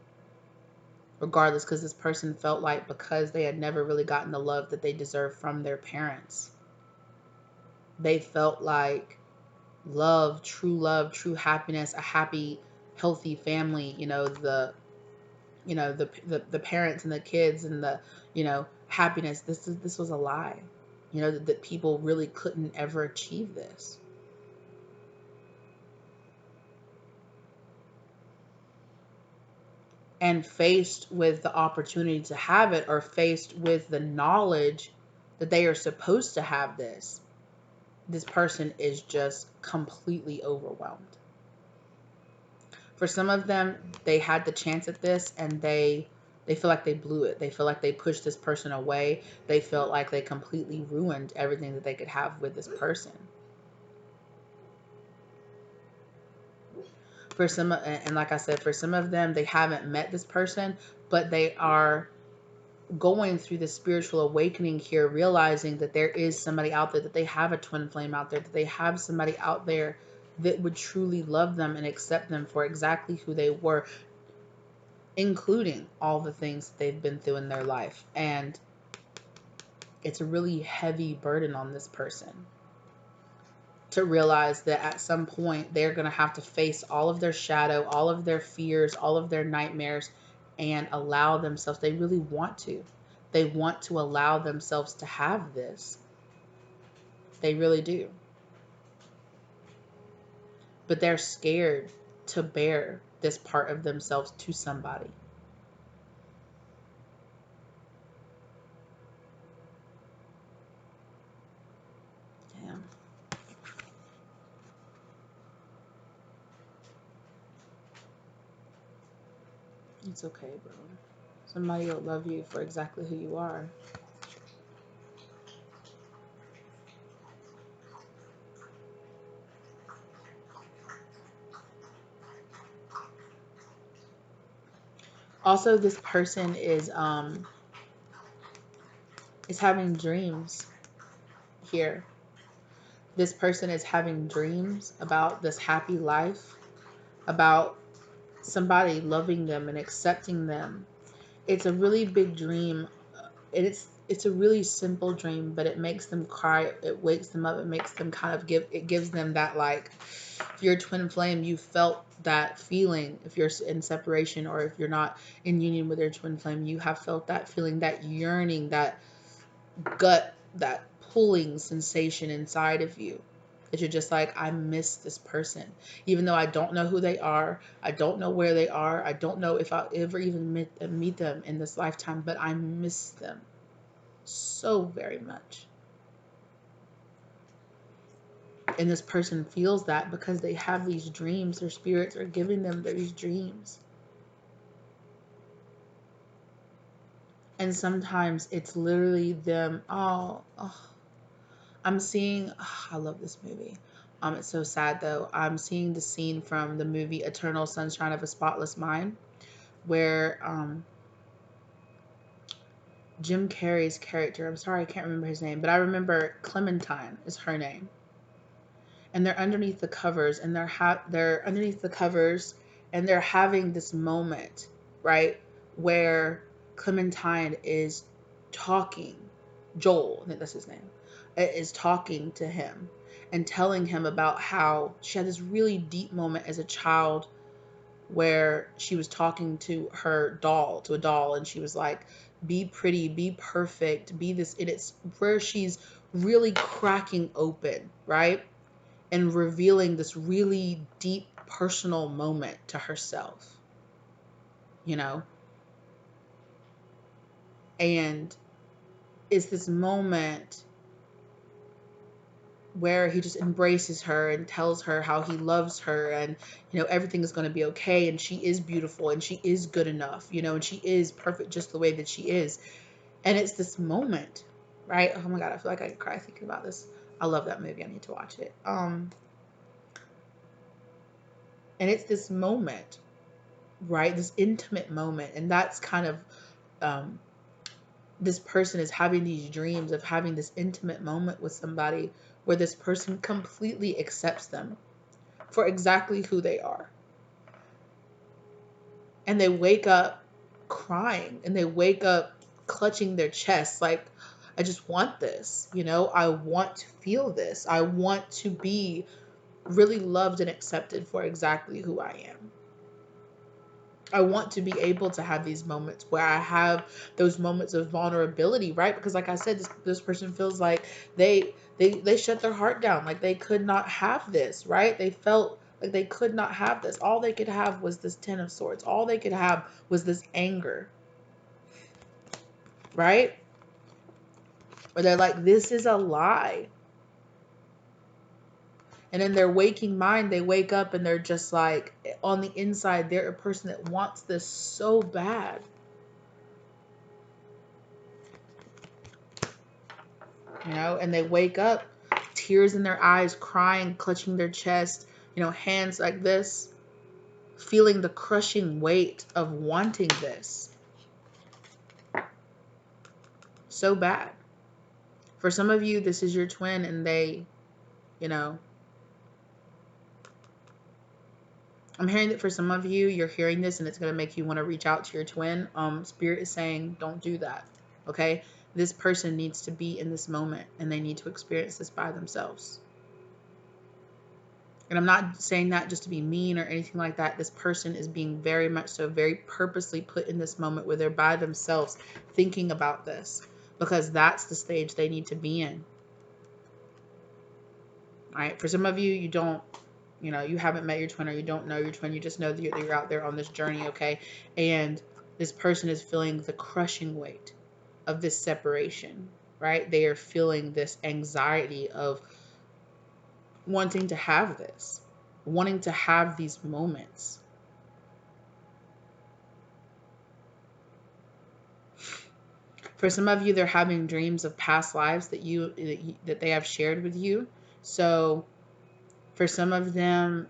regardless, because this person felt like because they had never really gotten the love that they deserved from their parents, they felt like love, true happiness, a happy, healthy family, you know, the parents and the kids and the, you know, happiness. This was a lie. You know, that people really couldn't ever achieve this. And faced with the opportunity to have it, or faced with the knowledge that they are supposed to have this person is just completely overwhelmed. For some of them, they had the chance at this and they feel like they blew it. They feel like they pushed this person away. They felt like they completely ruined everything that they could have with this person. For some, and like I said, for some of them, they haven't met this person, but they are going through the spiritual awakening here, realizing that there is somebody out there, that they have a twin flame out there, that they have somebody out there that would truly love them and accept them for exactly who they were, including all the things that they've been through in their life. And it's a really heavy burden on this person to realize that at some point they're going to have to face all of their shadow, all of their fears, all of their nightmares, and allow themselves, they really want to. They want to allow themselves to have this. They really do. But they're scared to bear this part of themselves to somebody. Damn. It's okay, bro. Somebody will love you for exactly who you are. Also, this person is having dreams here. This person is having dreams about this happy life, about somebody loving them and accepting them. It's a really big dream. It's a really simple dream, but it makes them cry. It wakes them up. It makes them kind of gives them that, like, if you're a twin flame, you felt that feeling. If you're in separation or if you're not in union with your twin flame, you have felt that feeling, that yearning, that gut, that pulling sensation inside of you, that you're just like, I miss this person. Even though I don't know who they are, I don't know where they are, I don't know if I'll ever even meet them in this lifetime, but I miss them so very much. And this person feels that because they have these dreams. Their spirits are giving them these dreams. And sometimes it's literally them. I'm seeing, I love this movie. It's so sad though. I'm seeing the scene from the movie Eternal Sunshine of a Spotless Mind, where Jim Carrey's character, I'm sorry, I can't remember his name, but I remember Clementine is her name. And they're underneath the covers, and they're underneath the covers, and they're having this moment, right, where Clementine is talking, Joel, I think that's his name, is talking to him and telling him about how she had this really deep moment as a child where she was talking to her doll, to a doll, and she was like, be pretty, be perfect, be this. And it's where she's really cracking open, right? And revealing this really deep personal moment to herself, you know? And it's this moment where he just embraces her and tells her how he loves her, and everything is going to be okay, and she is beautiful, and she is good enough, and she is perfect just the way that she is. And it's this moment, right? Oh my god, I feel like I could cry thinking about this. I love that movie. I need to watch it. And it's this moment, right? This intimate moment. And that's kind of this person is having these dreams of having this intimate moment with somebody where this person completely accepts them for exactly who they are. And they wake up crying, and they wake up clutching their chest like, I just want this, I want to feel this. I want to be really loved and accepted for exactly who I am. I want to be able to have these moments where I have those moments of vulnerability, right? Because like I said, this person feels like they shut their heart down, like they could not have this, right? They felt like they could not have this. All they could have was this 10 of swords. All they could have was this anger, right? Or they're like, this is a lie. And in their waking mind, they wake up and they're just like, on the inside, they're a person that wants this so bad. And they wake up, tears in their eyes, crying, clutching their chest, hands like this, feeling the crushing weight of wanting this so bad. For some of you, this is your twin, and they, I'm hearing that for some of you, you're hearing this and it's going to make you want to reach out to your twin. Spirit is saying, don't do that. Okay. This person needs to be in this moment, and they need to experience this by themselves. And I'm not saying that just to be mean or anything like that. This person is being very much so, very purposely put in this moment where they're by themselves thinking about this, because that's the stage they need to be in. All right. For some of you, you don't, you haven't met your twin, or you don't know your twin. You just know that you're out there on this journey. Okay. And this person is feeling the crushing weight of this separation, right? They are feeling this anxiety of wanting to have this, wanting to have these moments. For some of you, they're having dreams of past lives that they have shared with you. So for some of them,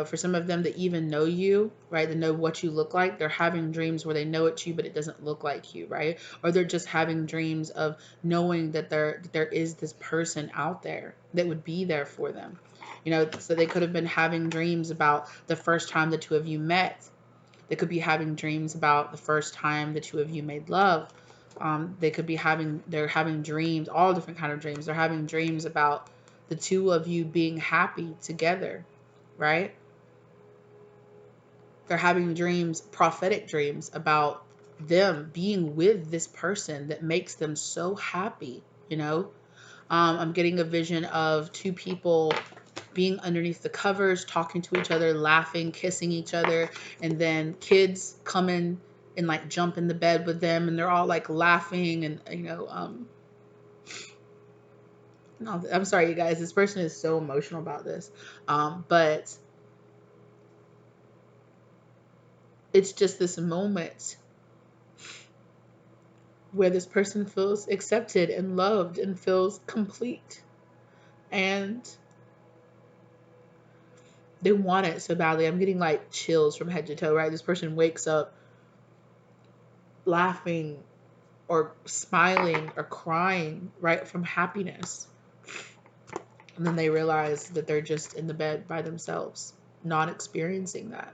for some of them that even know you, right, they know what you look like, they're having dreams where they know it's you, but it doesn't look like you, right? Or they're just having dreams of knowing that there is this person out there that would be there for them. So they could have been having dreams about the first time the two of you met. They could be having dreams about the first time the two of you made love. They're having dreams, all different kind of dreams. They're having dreams about the two of you being happy together, right? They're having dreams, prophetic dreams, about them being with this person that makes them so happy, I'm getting a vision of two people being underneath the covers, talking to each other, laughing, kissing each other, and then kids come in and like jump in the bed with them, and they're all like laughing, and No, I'm sorry, you guys. This person is so emotional about this. But it's just this moment where this person feels accepted and loved and feels complete. And they want it so badly. I'm getting like chills from head to toe, right? This person wakes up laughing or smiling or crying, right, from happiness. And then they realize that they're just in the bed by themselves, not experiencing that.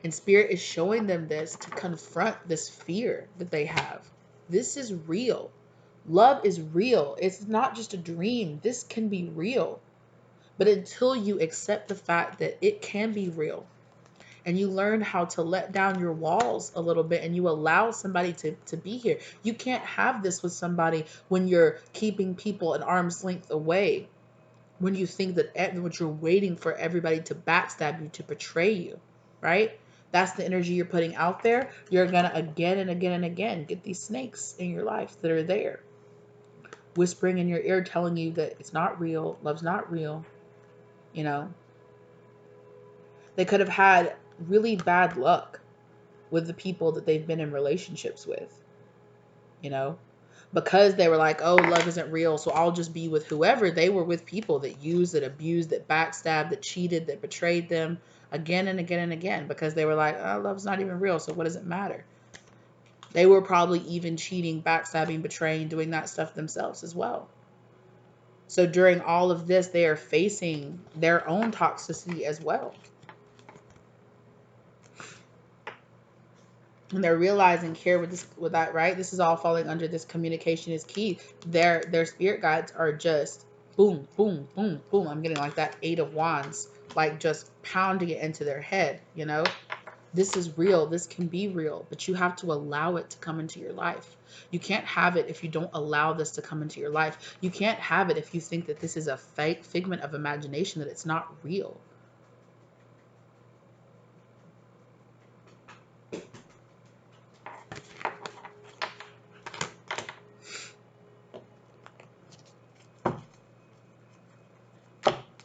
And Spirit is showing them this to confront this fear that they have. This is real. Love is real. It's not just a dream. This can be real. But until you accept the fact that it can be real, and you learn how to let down your walls a little bit, and you allow somebody to be here. You can't have this with somebody when you're keeping people an arm's length away, when you think that what you're waiting for everybody to backstab you, to betray you, right? That's the energy you're putting out there. You're gonna again and again and again get these snakes in your life that are there, whispering in your ear, telling you that it's not real, love's not real. You know, they could have had really bad luck with the people that they've been in relationships with, you know, because they were like, oh, love isn't real, so I'll just be with whoever. They were with people that used, that abused, that backstabbed, that cheated, that betrayed them again and again and again, because they were like, oh, love's not even real, so what does it matter? They were probably even cheating, backstabbing, betraying, doing that stuff themselves as well. So during all of this, they are facing their own toxicity as well. And they're realizing here with this, with that, right? This is all falling under this communication is key. Their spirit guides are just boom, boom, boom, boom. I'm getting like that 8 of Wands, like just pounding it into their head, you know? This is real. This can be real, but you have to allow it to come into your life. You can't have it if you don't allow this to come into your life. You can't have it if you think that this is a fake figment of imagination, that it's not real.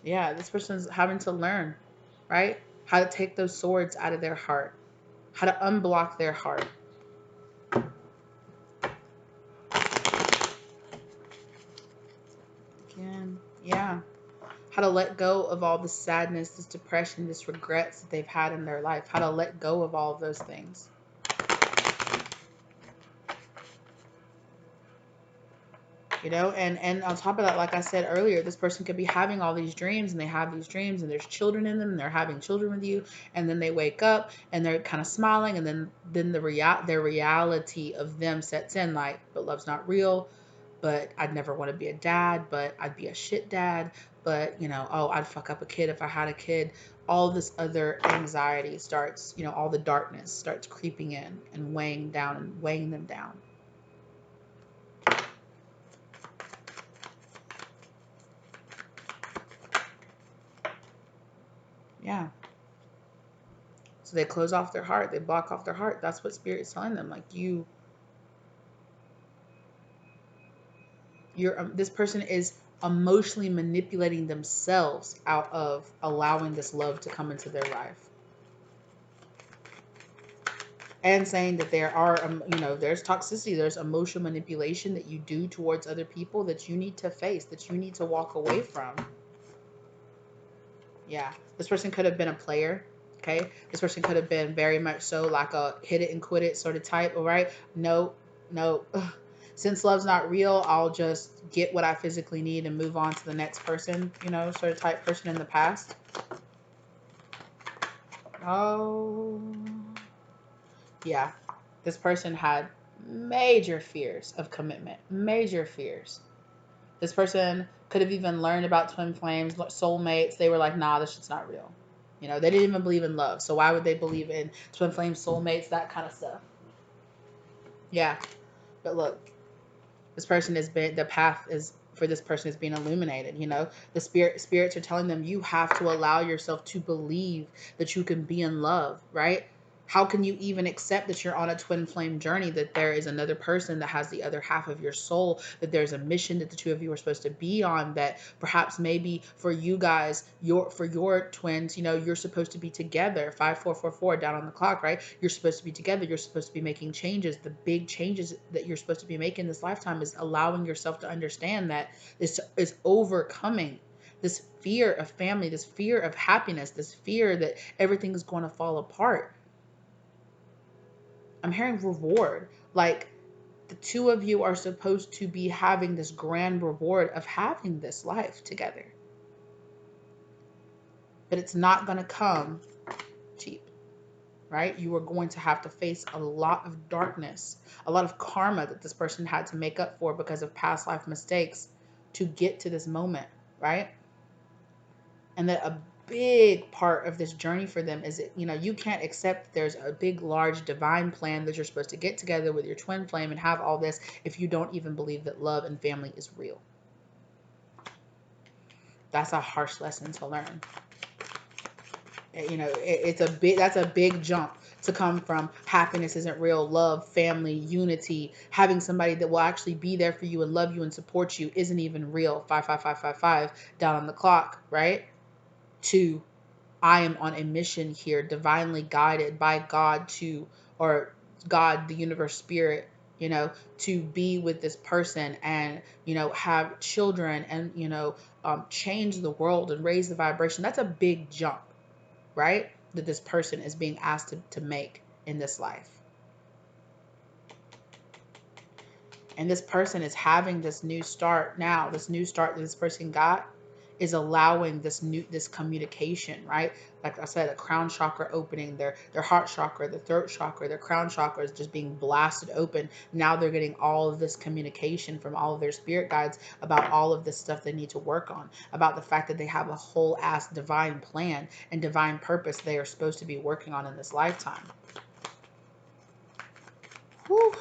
Yeah, this person's having to learn, right? How to take those swords out of their heart, how to unblock their heart. Again, yeah. How to let go of all the sadness, this depression, this regrets that they've had in their life. How to let go of all of those things. You know, and on top of that, like I said earlier, this person could be having all these dreams, and they have these dreams and there's children in them, and they're having children with you, and then they wake up and they're kind of smiling, and then their reality of them sets in, like, but love's not real, but I'd never want to be a dad, but I'd be a shit dad, but you know, oh, I'd fuck up a kid if I had a kid. All this other anxiety starts, you know, all the darkness starts creeping in and weighing down and weighing them down. Yeah. So they close off their heart, they block off their heart. That's what Spirit's telling them. Like, this person is emotionally manipulating themselves out of allowing this love to come into their life, and saying that there are, you know, there's toxicity, there's emotional manipulation that you do towards other people that you need to face, that you need to walk away from. Yeah, this person could have been a player. Okay, this person could have been very much so like a hit it and quit it sort of type. All right, no, no. Since love's not real, I'll just get what I physically need and move on to the next person, you know, sort of type person in the past. Oh, yeah. This person had major fears of commitment, major fears. This person could have even learned about twin flames, soulmates. They were like, nah, this shit's not real. You know, they didn't even believe in love. So why would they believe in twin flames, soulmates, that kind of stuff? Yeah. But look, this person has been, the path is for this person is being illuminated. You know, the spirits are telling them you have to allow yourself to believe that you can be in love, right? How can you even accept that you're on a twin flame journey, that there is another person that has the other half of your soul, that there's a mission that the two of you are supposed to be on, that perhaps maybe for you guys, for your twins, you know, you're supposed to be together, 5444 down on the clock, right? You're supposed to be together. You're supposed to be making changes. The big changes that you're supposed to be making this lifetime is allowing yourself to understand that this is overcoming this fear of family, this fear of happiness, this fear that everything is going to fall apart. I'm hearing reward. Like the two of you are supposed to be having this grand reward of having this life together. But it's not going to come cheap, right? You are going to have to face a lot of darkness, a lot of karma that this person had to make up for because of past life mistakes to get to this moment, right? And that a big part of this journey for them is that, you know, you can't accept that there's a big, large divine plan that you're supposed to get together with your twin flame and have all this if you don't even believe that love and family is real. That's a harsh lesson to learn. You know, that's a big jump to come from happiness isn't real, love, family, unity, having somebody that will actually be there for you and love you and support you isn't even real. 55555 down on the clock, right? To I am on a mission here, divinely guided by God or God, the universe, spirit, you know, to be with this person and, you know, have children and, you know, change the world and raise the vibration. That's a big jump, right? That this person is being asked to make in this life. And this person is having this new start now. This new start that this person got is allowing this communication, right? Like I said, a crown chakra opening, their heart chakra, the throat chakra, their crown chakra is just being blasted open. Now they're getting all of this communication from all of their spirit guides about all of this stuff they need to work on, about the fact that they have a whole ass divine plan and divine purpose they are supposed to be working on in this lifetime. Whew.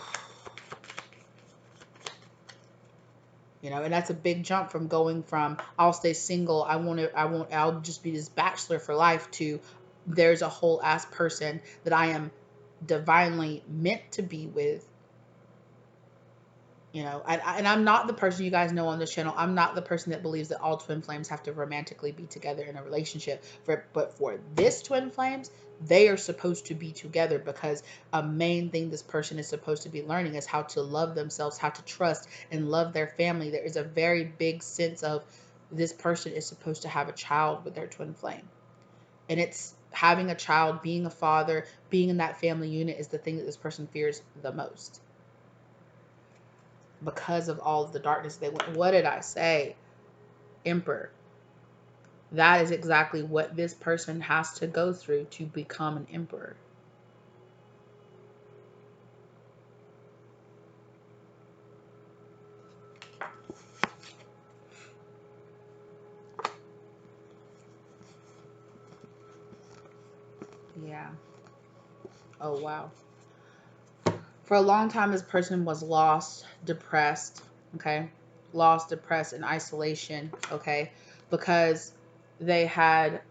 You know, and that's a big jump from going from I'll stay single, I'll just be this bachelor for life to there's a whole ass person that I am divinely meant to be with. You know, and I'm not the person you guys know on this channel. I'm not the person that believes that all twin flames have to romantically be together in a relationship. But for this twin flames, they are supposed to be together because a main thing this person is supposed to be learning is how to love themselves, how to trust and love their family. There is a very big sense of this person is supposed to have a child with their twin flame. And it's having a child, being a father, being in that family unit is the thing that this person fears the most. Because of all of the darkness they went. What did I say? Emperor. That is exactly what this person has to go through to become an emperor. Yeah. Oh, wow. For a long time, this person was lost, depressed, okay? Lost, depressed, in isolation, okay? Because they had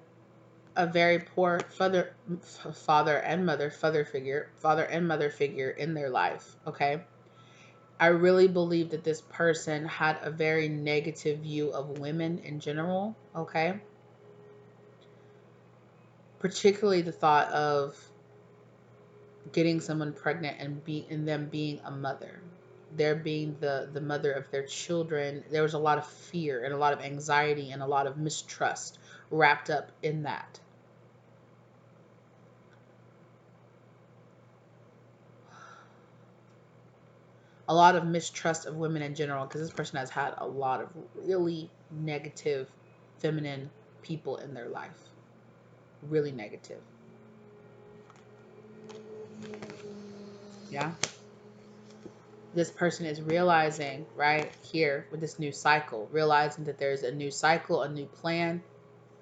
a very poor father and mother figure in their life, okay? I really believe that this person had a very negative view of women in general, okay? Particularly the thought of getting someone pregnant and them being a mother. There being the mother of their children. There was a lot of fear and a lot of anxiety and a lot of mistrust wrapped up in that. A lot of mistrust of women in general, because this person has had a lot of really negative feminine people in their life. Really negative. Yeah. This person is realizing right here with this new cycle, realizing that there's a new cycle, a new plan,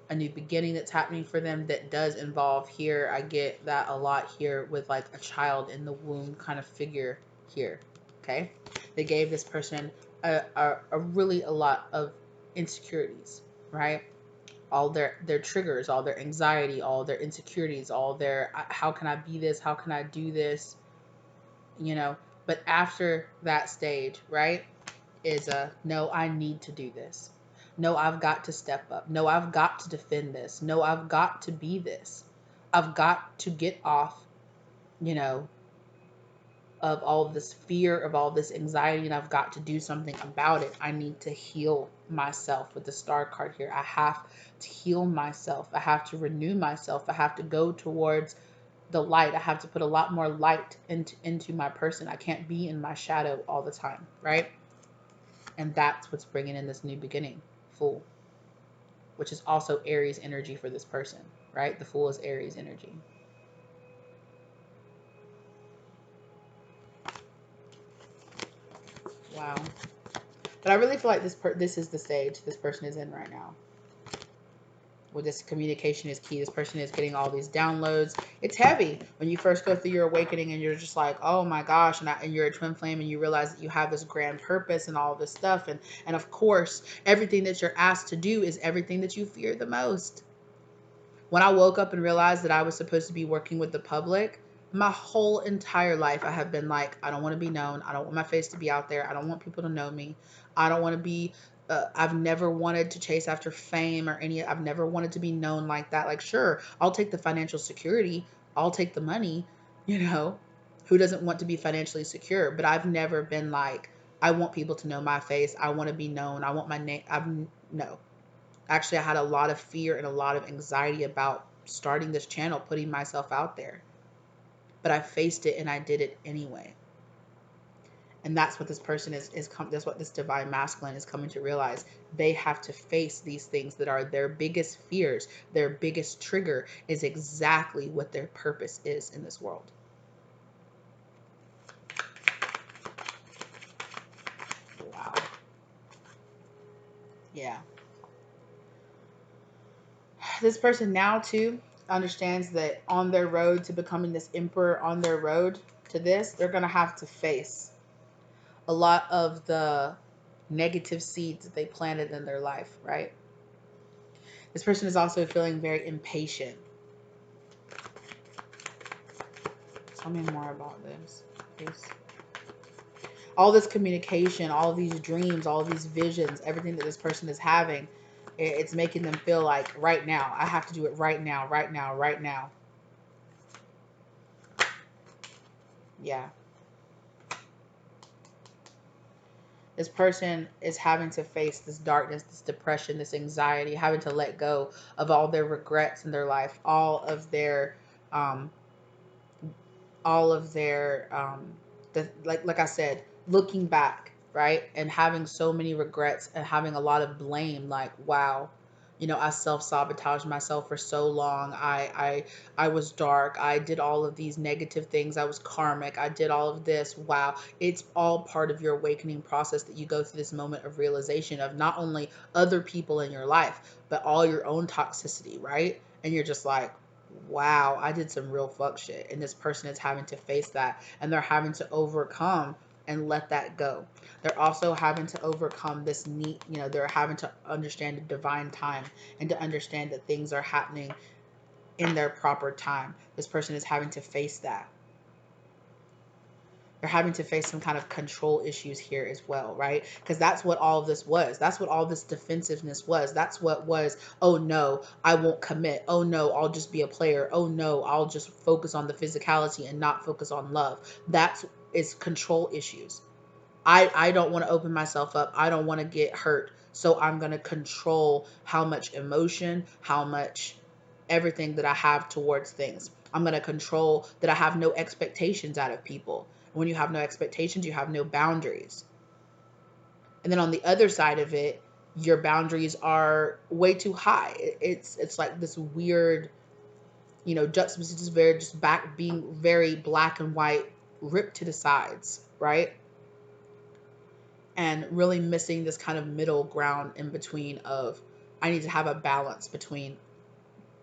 a new beginning that's happening for them that does involve here. I get that a lot here with like a child in the womb kind of figure here. Okay. They gave this person a really a lot of insecurities, right? all their triggers, all their anxiety, all their insecurities, all their how can I be this, how can I do this, you know. But after that stage, right, is a no, I need to do this. No, I've got to step up. No, I've got to defend this. No, I've got to be this. I've got to get off, you know, of all this fear, of all this anxiety, and I've got to do something about it. I need to heal myself with the star card here. I have to heal myself. I have to renew myself. I have to go towards the light. I have to put a lot more light into my person. I can't be in my shadow all the time, right? And that's what's bringing in this new beginning, Fool, which is also Aries energy for this person, right? The Fool is Aries energy. Wow. But I really feel like this is the stage this person is in right now. Where this communication is key. This person is getting all these downloads. It's heavy when you first go through your awakening and you're just like, oh my gosh, and you're a twin flame and you realize that you have this grand purpose and all this stuff. And of course, everything that you're asked to do is everything that you fear the most. When I woke up and realized that I was supposed to be working with the public, my whole entire life I have been like, I don't want to be known. I don't want my face to be out there. I don't want people to know me. I don't want to be, I've never wanted to chase after fame or I've never wanted to be known like that. Like, sure, I'll take the financial security. I'll take the money, you know, who doesn't want to be financially secure? But I've never been like, I want people to know my face. I want to be known. I want my name. No. Actually, I had a lot of fear and a lot of anxiety about starting this channel, putting myself out there. But I faced it and I did it anyway. And that's what this person that's what this divine masculine is coming to realize. They have to face these things that are their biggest fears. Their biggest trigger is exactly what their purpose is in this world. Wow. Yeah. This person now too understands that on their road to becoming this emperor, on their road to this, they're going to have to face a lot of the negative seeds that they planted in their life, right? This person is also feeling very impatient. Tell me more about this, please. All this communication, all of these dreams, all of these visions, everything that this person is having, it's making them feel like right now, I have to do it right now, right now, right now. Yeah. This person is having to face this darkness, this depression, this anxiety, having to let go of all their regrets in their life, um, all of their, like I said, looking back, right, and having so many regrets and having a lot of blame. Like, wow, you know, I self-sabotaged myself for so long. I was dark. I did all of these negative things. I was karmic. I did all of this. Wow. It's all part of your awakening process that you go through this moment of realization of not only other people in your life, but all your own toxicity, right? And you're just like, wow, I did some real fuck shit. And this person is having to face that. And they're having to overcome and let that go. They're also having to overcome this need, you know, they're having to understand the divine time and to understand that things are happening in their proper time. This person is having to face that. They're having to face some kind of control issues here as well, right? Because that's what all of this was. That's what all this defensiveness was. That's what was, oh no, I won't commit. Oh no, I'll just be a player. Oh no, I'll just focus on the physicality and not focus on love. That's is control issues. I don't want to open myself up. I don't want to get hurt. So I'm going to control how much emotion, how much everything that I have towards things. I'm going to control that I have no expectations out of people. When you have no expectations, you have no boundaries. And then on the other side of it, your boundaries are way too high. It's like this weird, you know, juxtaposition, just very just back being very black and white, ripped to the sides, right? And really missing this kind of middle ground in between of I need to have a balance between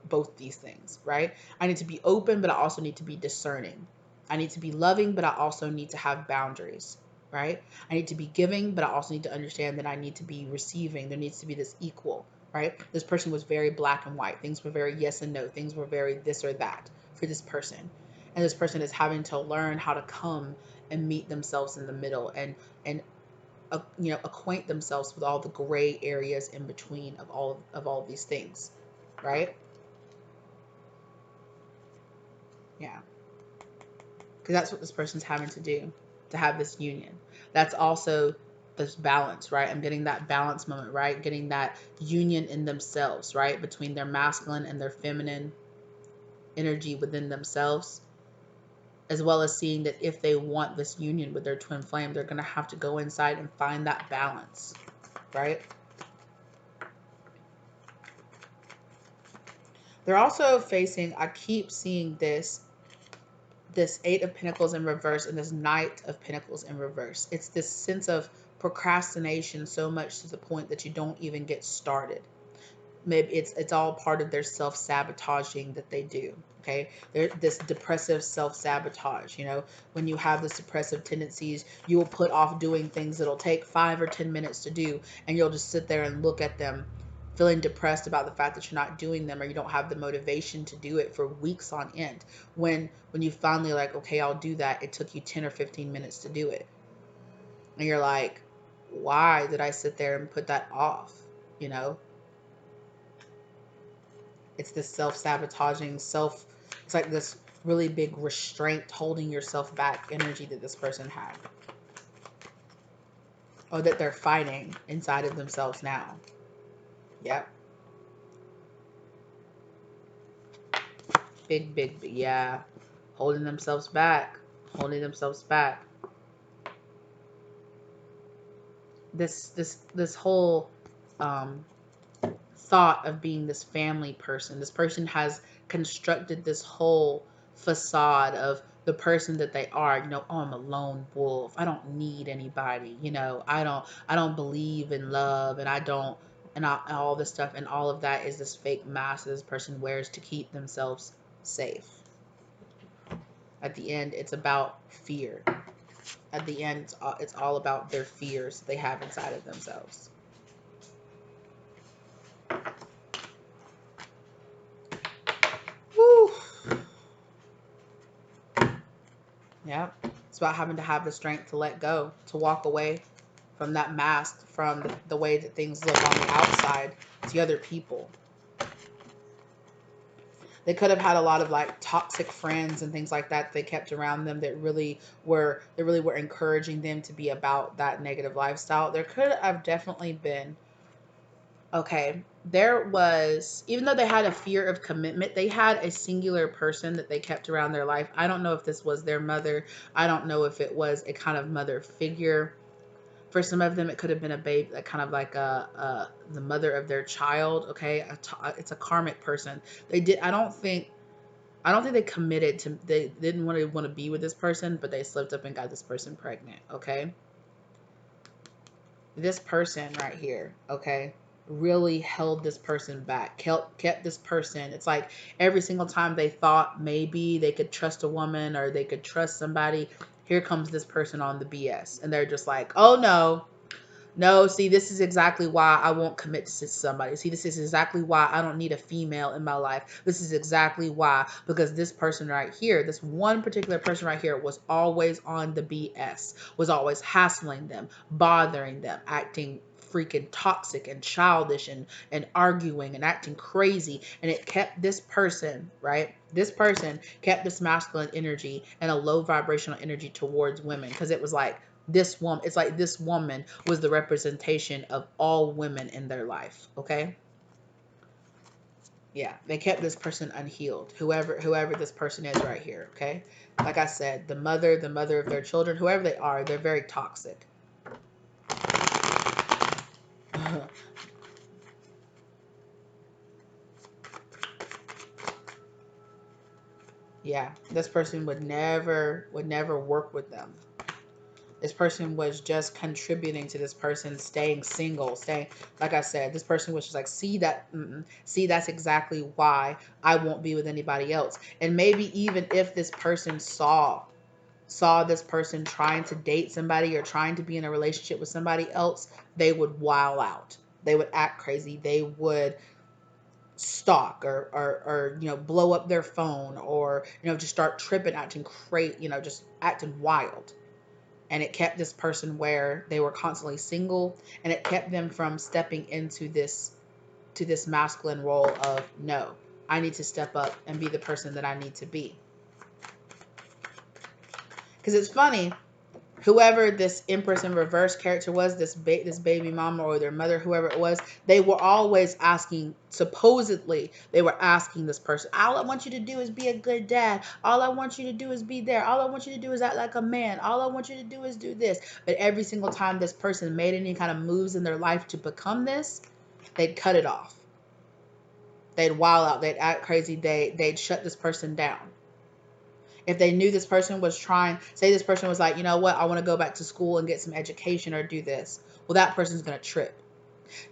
both these things, right? I need to be open, but I also need to be discerning. I need to be loving, but I also need to have boundaries, right? I need to be giving, but I also need to understand that I need to be receiving. There needs to be this equal, right? This person was very black and white. Things were very yes and no. Things were very this or that for this person. And this person is having to learn how to come and meet themselves in the middle, and acquaint themselves with all the gray areas in between of all of these things, right? Yeah, because that's what this person's having to do to have this union. That's also this balance, right? I'm getting that balance moment, right? Getting that union in themselves, right? Between their masculine and their feminine energy within themselves, as well as seeing that if they want this union with their twin flame, they're going to have to go inside and find that balance, right? They're also facing, I keep seeing this Eight of Pentacles in reverse and this Knight of Pentacles in reverse. It's this sense of procrastination so much to the point that you don't even get started. Maybe it's all part of their self-sabotaging that they do. Okay, this depressive self-sabotage. When you have this depressive tendencies, you will put off doing things that'll take 5 or 10 minutes to do, and you'll just sit there and look at them feeling depressed about the fact that you're not doing them, or you don't have the motivation to do it for weeks on end. When you finally like, okay, I'll do that, it took you 10 or 15 minutes to do it, and you're like, why did I sit there and put that off? It's this self-sabotaging, it's like this really big restraint, holding yourself back energy that this person had. Or that they're fighting inside of themselves now. Yep. Big, yeah. Holding themselves back. Holding themselves back. This whole thought of being this family person. This person has constructed this whole facade of the person that they are. Oh, I'm a lone wolf. I don't need anybody. I don't believe in love, and I don't, and all this stuff, and all of that is this fake mask that this person wears to keep themselves safe. At the end, it's about fear. At the end, it's all about their fears they have inside of themselves. Woo. Yeah. It's about having to have the strength to let go, to walk away from that mask, from the way that things look on the outside to other people. They could have had a lot of like toxic friends and things like that they kept around them that really were encouraging them to be about that negative lifestyle. There could have definitely been, okay, there was, even though they had a fear of commitment, they had a singular person that they kept around their life. I don't know if this was their mother. I don't know if it was a kind of mother figure. For some of them, it could have been a baby, kind of like the mother of their child. Okay, it's a karmic person. I don't think they committed to. They didn't want to be with this person, but they slipped up and got this person pregnant. Okay, this person right here. Okay, really held this person back. Kept this person. It's like every single time they thought maybe they could trust a woman or they could trust somebody, here comes this person on the BS, and they're just like, oh no. No, see, this is exactly why I won't commit to somebody. See, this is exactly why I don't need a female in my life. This is exactly why, because this person right here, this one particular person right here was always on the BS, was always hassling them, bothering them, acting freaking toxic and childish and arguing and acting crazy. And it kept this person, right? This person kept this masculine energy and a low vibrational energy towards women, because it was like, this woman, it's like this woman was the representation of all women in their life. Okay, yeah, they kept this person unhealed, whoever this person is right here. Okay, like I said, the mother of their children, whoever they are, they're very toxic. Yeah, this person would never work with them. This person was just contributing to this person staying single, like I said, this person was just like, see that, see, that's exactly why I won't be with anybody else. And maybe even if this person saw this person trying to date somebody or trying to be in a relationship with somebody else, they would wow out. They would act crazy. They would stalk or blow up their phone, or just start tripping, acting crazy, just acting wild. And it kept this person where they were constantly single, and it kept them from stepping into this masculine role of, no, I need to step up and be the person that I need to be. Because it's funny, whoever this Empress in reverse character was, this baby mama or their mother, whoever it was, they were always asking, supposedly, they were asking this person, all I want you to do is be a good dad. All I want you to do is be there. All I want you to do is act like a man. All I want you to do is do this. But every single time this person made any kind of moves in their life to become this, they'd cut it off. They'd wild out. They'd act crazy. They'd shut this person down. If they knew this person was trying, say this person was like, you know what, I want to go back to school and get some education or do this. Well, that person's going to trip.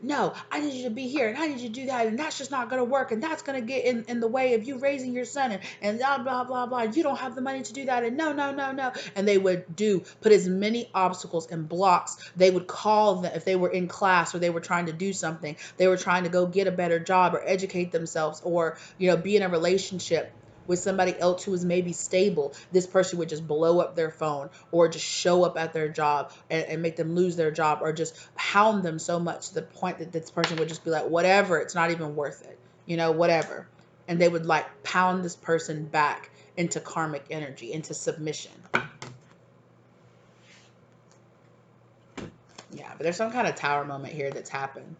No, I need you to be here and I need you to do that. And that's just not going to work. And that's going to get in the way of you raising your son and blah, blah, blah, blah. You don't have the money to do that. And no, no, no, no. And they would put as many obstacles and blocks. They would call them if they were in class or they were trying to do something. They were trying to go get a better job or educate themselves or, be in a relationship with somebody else who was maybe stable. This person would just blow up their phone or just show up at their job and make them lose their job, or just hound them so much to the point that this person would just be like, whatever, it's not even worth it, whatever. And they would like pound this person back into karmic energy, into submission. Yeah, but there's some kind of tower moment here that's happened.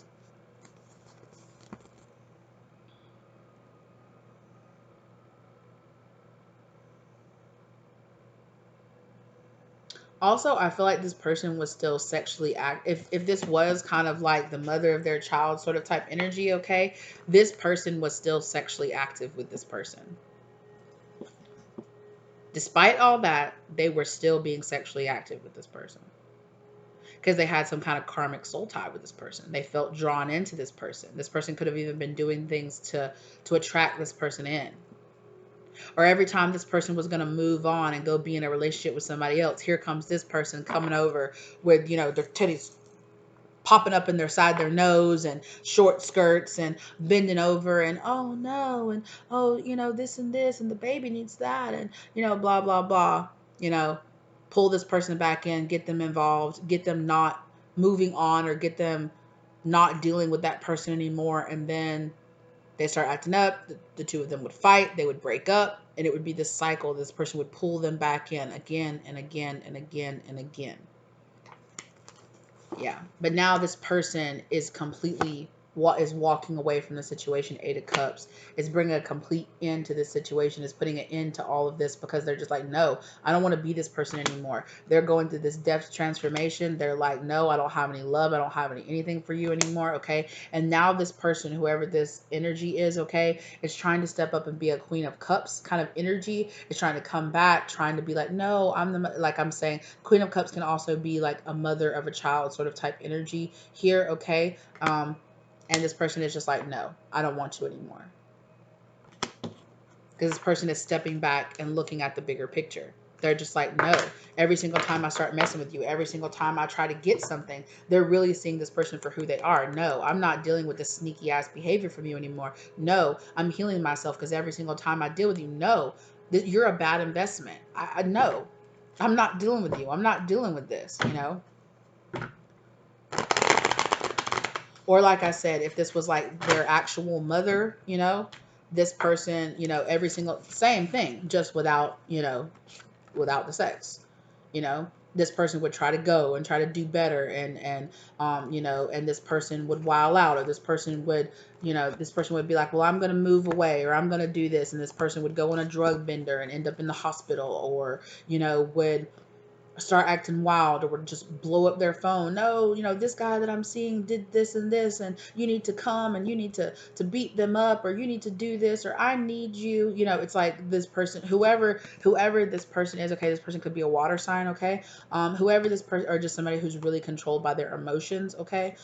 Also, I feel like this person was still sexually active. If this was kind of like the mother of their child sort of type energy, okay, this person was still sexually active with this person. Despite all that, they were still being sexually active with this person because they had some kind of karmic soul tie with this person. They felt drawn into this person. This person could have even been doing things to attract this person in. Or every time this person was going to move on and go be in a relationship with somebody else, here comes this person coming over with, their titties popping up in their side their nose and short skirts and bending over and, oh no, and oh, this and this and the baby needs that and, blah, blah, blah, pull this person back in, get them involved, get them not moving on, or get them not dealing with that person anymore. And then they start acting up. The two of them would fight. They would break up. And it would be this cycle. This person would pull them back in again and again and again and again. Yeah. But now this person is completely walking away from the situation. Eight of Cups is bringing a complete end to this situation, is putting an end to all of this, because they're just like, no, I don't want to be this person anymore. They're going through this depth transformation. They're like, no, I don't have any love. I don't have anything for you anymore. Okay. And now this person, whoever this energy is, okay, is trying to step up and be a Queen of Cups kind of energy. Is trying to come back, trying to be like, no, like I'm saying, Queen of Cups can also be like a mother of a child sort of type energy here. Okay. And this person is just like, no, I don't want you anymore. Because this person is stepping back and looking at the bigger picture. They're just like, no, every single time I start messing with you, every single time I try to get something, they're really seeing this person for who they are. No, I'm not dealing with this sneaky ass behavior from you anymore. No, I'm healing myself, because every single time I deal with you, no, you're a bad investment. I know. I'm not dealing with you. I'm not dealing with this, Or like I said, if this was like their actual mother, this person, every single same thing, just without, without the sex, this person would try to go and try to do better, and this person would wild out, or this person would, this person would be like, well, I'm going to move away, or I'm going to do this. And this person would go on a drug bender and end up in the hospital, or, would start acting wild, or would just blow up their phone. No, this guy that I'm seeing did this and this, and you need to come and you need to beat them up, or you need to do this, or I need you. It's like this person, whoever this person is, okay, this person could be a water sign, okay, whoever this person, or just somebody who's really controlled by their emotions, okay.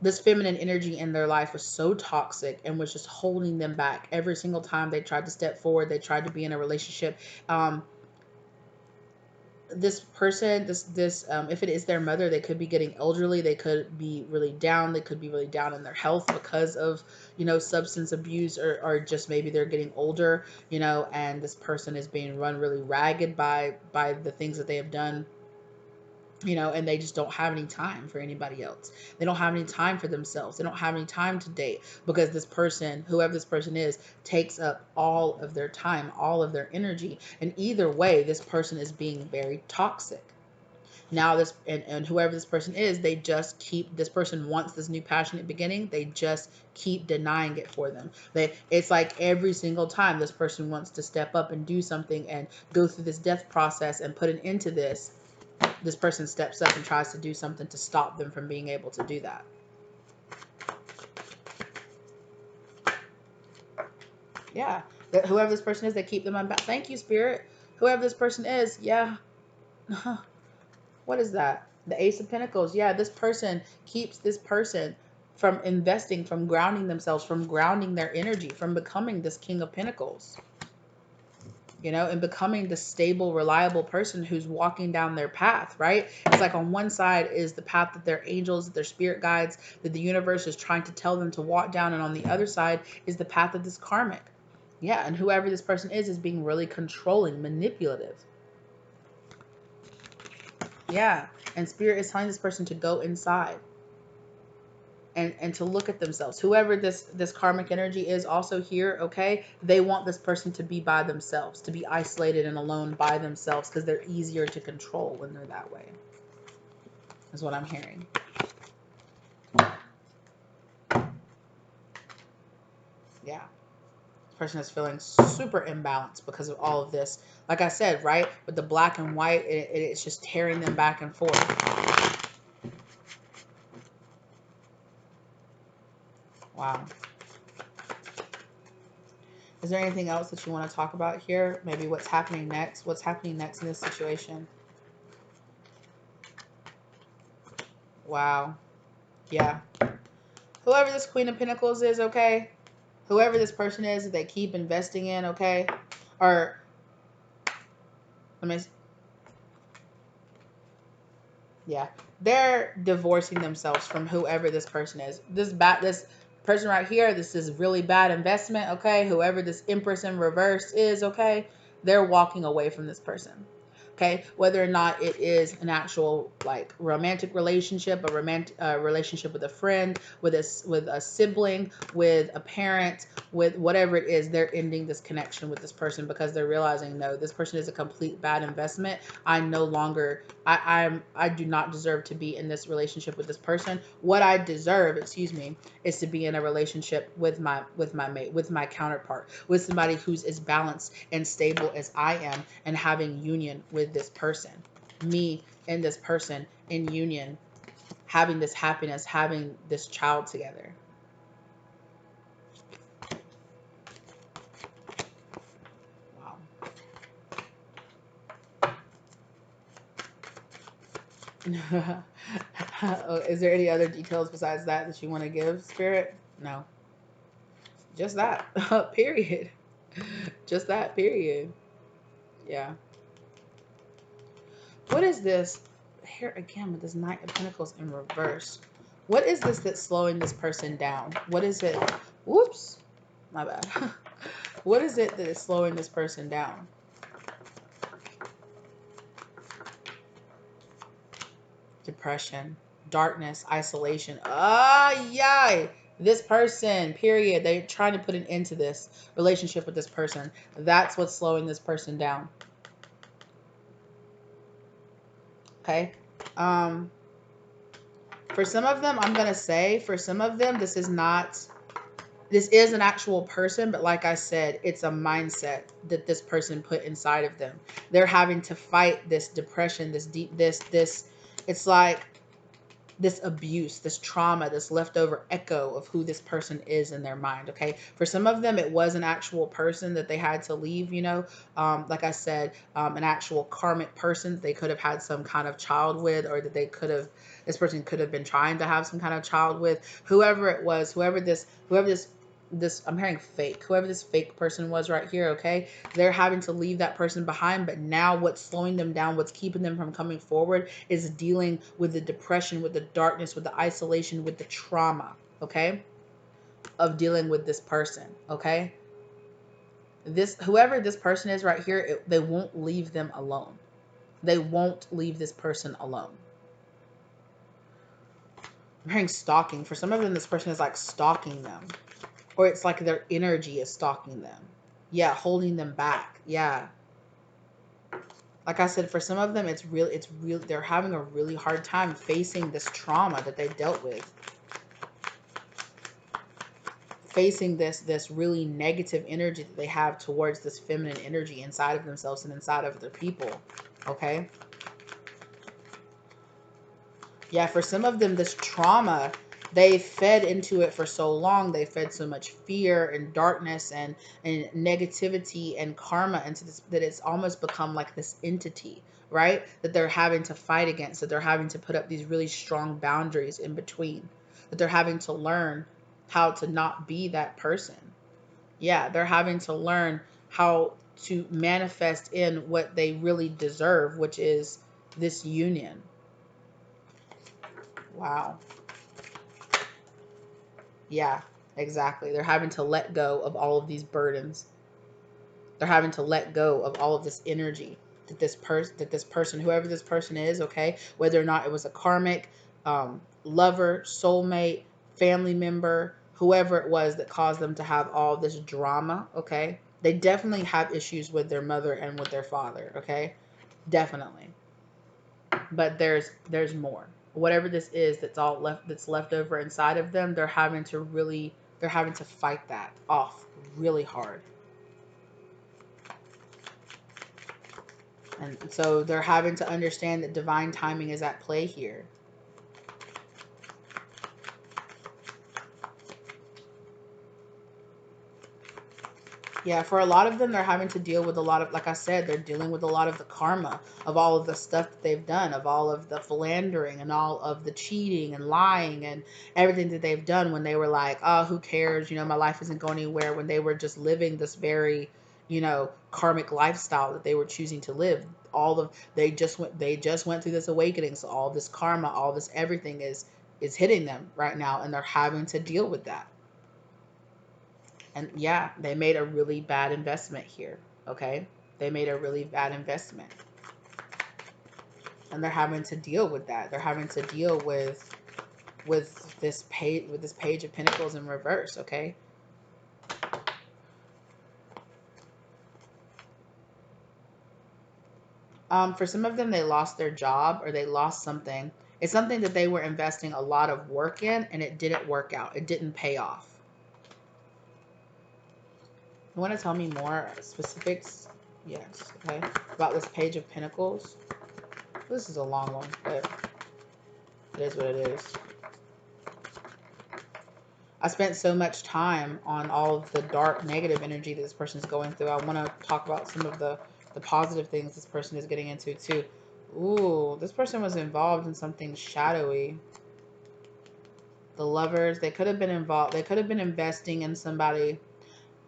This feminine energy in their life was so toxic and was just holding them back every single time they tried to step forward. They tried to be in a relationship. this person, if it is their mother, they could be getting elderly, they could be really down, they could be really down in their health because of, substance abuse, or just maybe they're getting older, and this person is being run really ragged by the things that they have done, and they just don't have any time for anybody else. They don't have any time for themselves. They don't have any time to date because this person, whoever this person is, takes up all of their time, all of their energy. And either way, this person is being very toxic. Now and whoever this person is, this person wants this new passionate beginning. They just keep denying it for them. It's like every single time this person wants to step up and do something and go through this death process and put an end to this person steps up and tries to do something to stop them from being able to do that. Yeah. Whoever this person is, they keep them unbound. Thank you, Spirit. Whoever this person is, yeah. What is that? The Ace of Pentacles. Yeah, this person keeps this person from investing, from grounding themselves, from grounding their energy, from becoming this King of Pentacles. And becoming the stable, reliable person who's walking down their path, right? It's like on one side is the path that their angels, that their spirit guides, that the universe is trying to tell them to walk down. And on the other side is the path of this karmic. Yeah, and whoever this person is being really controlling, manipulative. Yeah, and Spirit is telling this person to go inside. And to look at themselves. Whoever this karmic energy is also here, okay? They want this person to be by themselves, to be isolated and alone by themselves, because they're easier to control when they're that way. Is what I'm hearing. Yeah. This person is feeling super imbalanced because of all of this. Like I said, right? With the black and white, it's just tearing them back and forth. Wow. Is there anything else that you want to talk about here? Maybe what's happening next? What's happening next in this situation? Wow. Yeah. Whoever this Queen of Pentacles is, okay? Whoever this person is that they keep investing in, okay? Or, let me, yeah. They're divorcing themselves from whoever this person is. This person right here, this is really bad investment, okay? Whoever this Empress in reverse is, okay? They're walking away from this person. Okay, whether or not it is an actual like romantic relationship, a romantic relationship with a friend, with a sibling, with a parent, with whatever it is, they're ending this connection with this person because they're realizing, no, this person is a complete bad investment. I no longer, I do not deserve to be in this relationship with this person. What I deserve, excuse me, is to be in a relationship with my mate, with my counterpart, with somebody who's as balanced and stable as I am, and having union with this person. Me and this person in union, having this happiness, having this child together. Wow. Is there any other details besides that you want to give, Spirit? No. Just that. Period. Just that, period. Yeah. What is this? Here again with this Knight of Pentacles in reverse. What is this that's slowing this person down? What is it? Whoops. My bad. What is it that is slowing this person down? Depression, darkness, isolation. Yay. This person, period. They're trying to put an end to this relationship with this person. That's what's slowing this person down. Okay. For some of them, I'm going to say, for some of them, this is an actual person, but like I said, it's a mindset that this person put inside of them. They're having to fight this depression, it's like this abuse, this trauma, this leftover echo of who this person is in their mind, okay? For some of them, it was an actual person that they had to leave, like I said, an actual karmic person they could have had some kind of child with, or that this person could have been trying to have some kind of child with. Whoever it was, whoever this this, I'm hearing fake, whoever this fake person was right here, okay, they're having to leave that person behind. But now what's slowing them down, what's keeping them from coming forward, is dealing with the depression, with the darkness, with the isolation, with the trauma, okay, of dealing with this person, okay. This, whoever this person is right here, they won't leave them alone. They won't leave this person alone. I'm hearing stalking. For some of them, this person is like stalking them, or it's like their energy is stalking them. Yeah, holding them back. Yeah. Like I said, for some of them, it's real. They're having a really hard time facing this trauma that they dealt with. Facing this really negative energy that they have towards this feminine energy inside of themselves and inside of other people. Okay? Yeah, for some of them, this trauma, they fed into it for so long. They fed so much fear and darkness and negativity and karma into this, that it's almost become like this entity, right? That they're having to fight against, that they're having to put up these really strong boundaries in between, that they're having to learn how to not be that person. Yeah, they're having to learn how to manifest in what they really deserve, which is this union. Wow. Yeah, exactly. They're having to let go of all of these burdens. They're having to let go of all of this energy that this person, whoever this person is, okay, whether or not it was a karmic, lover, soulmate, family member, whoever it was that caused them to have all this drama, okay, they definitely have issues with their mother and with their father, okay, definitely. But there's more. Whatever this is that's left over inside of them, they're having to fight that off really hard. And so they're having to understand that divine timing is at play here. Yeah, for a lot of them, they're having to deal with a lot of, like I said, they're dealing with a lot of the karma of all of the stuff that they've done, of all of the philandering and all of the cheating and lying and everything that they've done when they were like, oh, who cares? You know, my life isn't going anywhere, when they were just living this very, you know, karmic lifestyle that they were choosing to live. They just went through this awakening. So all this karma, all this everything is hitting them right now, and they're having to deal with that. And yeah, they made a really bad investment here. Okay. They made a really bad investment. And they're having to deal with that. They're having to deal with this page of pentacles in reverse. Okay. For some of them, they lost their job or they lost something. It's something that they were investing a lot of work in, and it didn't work out. It didn't pay off. You want to tell me more specifics? Yes. Okay. About this page of pentacles. This is a long one, but it is what it is. I spent so much time on all of the dark, negative energy that this person is going through. I want to talk about some of the positive things this person is getting into too. Ooh, this person was involved in something shadowy. The Lovers, they could have been involved. They could have been investing in somebody.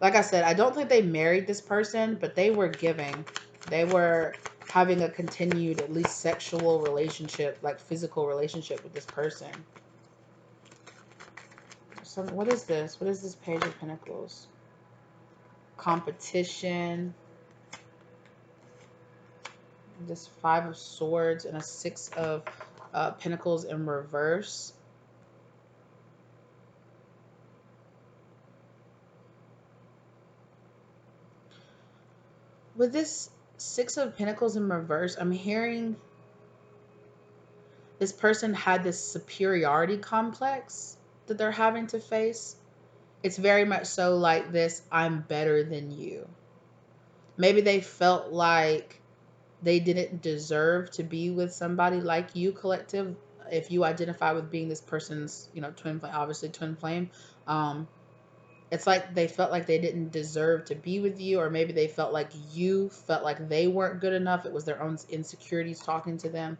Like I said, I don't think they married this person, but they were giving. They were having a continued, at least sexual relationship, like physical relationship with this person. What is this? What is this Page of Pentacles? Competition. This Five of Swords and a Six of Pentacles in reverse. With this Six of Pentacles in reverse, I'm hearing this person had this superiority complex that they're having to face. It's very much so like this, I'm better than you. Maybe they felt like they didn't deserve to be with somebody like you, collective. If you identify with being this person's, you know, twin flame, obviously twin flame, it's like they felt like they didn't deserve to be with you, or maybe they felt like you felt like they weren't good enough. It was their own insecurities talking to them.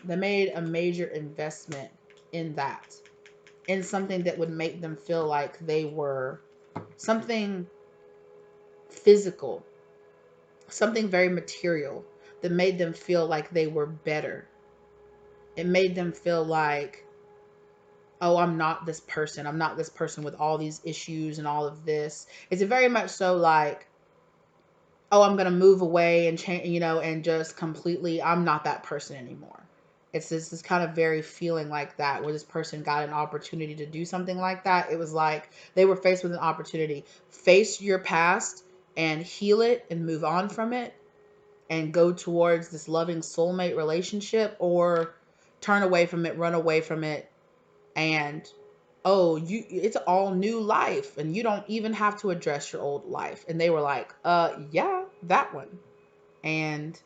They made a major investment in that. in something that would make them feel like they were something physical, something very material that made them feel like they were better. It made them feel like, oh, I'm not this person. I'm not this person with all these issues and all of this. It's very much so like, oh, I'm going to move away and change, and just completely, I'm not that person anymore. It's this kind of very feeling like that, where this person got an opportunity to do something like that. It was like they were faced with an opportunity. Face your past and heal it and move on from it and go towards this loving soulmate relationship, or turn away from it, run away from it, and oh, it's all new life and you don't even have to address your old life. And they were like, yeah, that one. And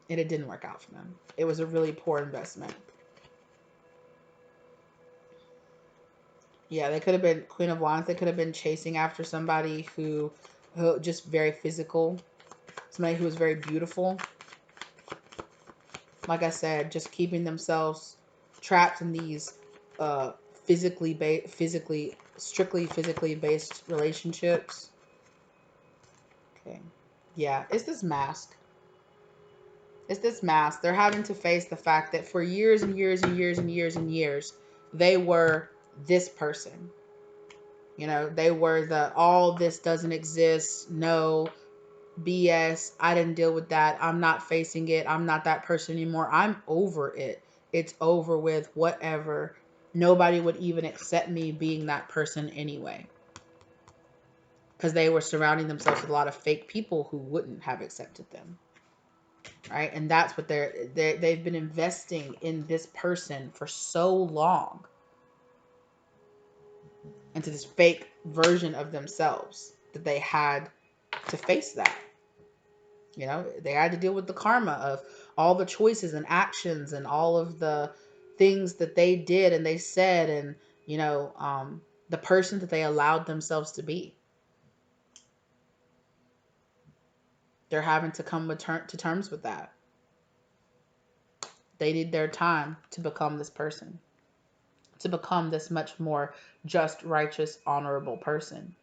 it didn't work out for them. It was a really poor investment. Yeah, they could have been Queen of Wands. They could have been chasing after somebody who just very physical, somebody who was very beautiful. Like I said, just keeping themselves trapped in these uh, strictly physically based relationships. Okay. Yeah, it's this mask. It's this mask. They're having to face the fact that for years and years and years and years and years, they were this person. They were the all this doesn't exist. No, BS. I didn't deal with that. I'm not facing it. I'm not that person anymore. I'm over it. It's over with, whatever. Nobody would even accept me being that person anyway. Because they were surrounding themselves with a lot of fake people who wouldn't have accepted them. Right? And that's what they've been investing in this person for so long, into this fake version of themselves, that they had to face that. They had to deal with the karma of all the choices and actions and all of the things that they did and they said, and the person that they allowed themselves to be. They're having to come to terms with that. They need their time to become this person, to become this much more just, righteous, honorable person.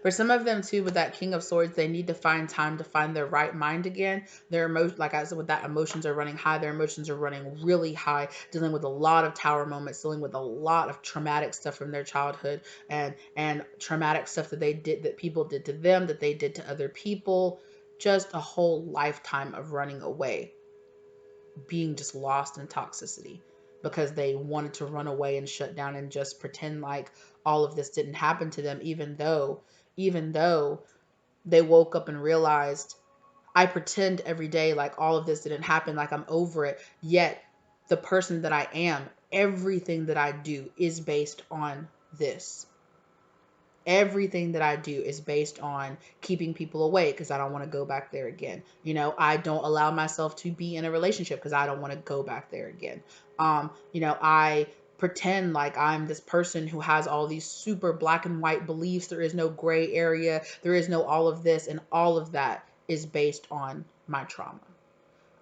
For some of them too, with that King of Swords, they need to find time to find their right mind again. Their emotions, like I said, with that, emotions are running high. Their emotions are running really high, dealing with a lot of tower moments, dealing with a lot of traumatic stuff from their childhood, and traumatic stuff that they did, that people did to them, that they did to other people. Just a whole lifetime of running away, being just lost in toxicity, because they wanted to run away and shut down and just pretend like all of this didn't happen to them, even though they woke up and realized, I pretend every day like all of this didn't happen, like I'm over it, yet the person that I am, everything that I do is based on this. Everything that I do is based on keeping people away because I don't want to go back there again. I don't allow myself to be in a relationship because I don't want to go back there again. I pretend like I'm this person who has all these super black and white beliefs. There is no gray area. There is no all of this, and all of that is based on my trauma.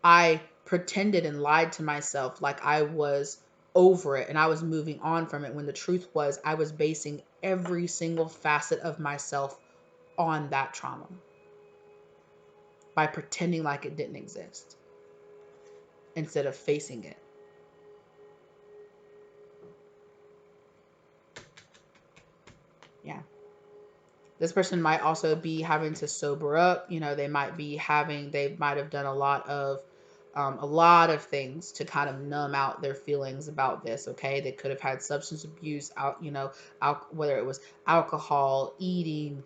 I pretended and lied to myself like I was over it and I was moving on from it, when the truth was I was basing every single facet of myself on that trauma, by pretending like it didn't exist instead of facing it. Yeah. This person might also be having to sober up. They might have done a lot of things to kind of numb out their feelings about this. Okay. They could have had substance abuse out, whether it was alcohol, eating,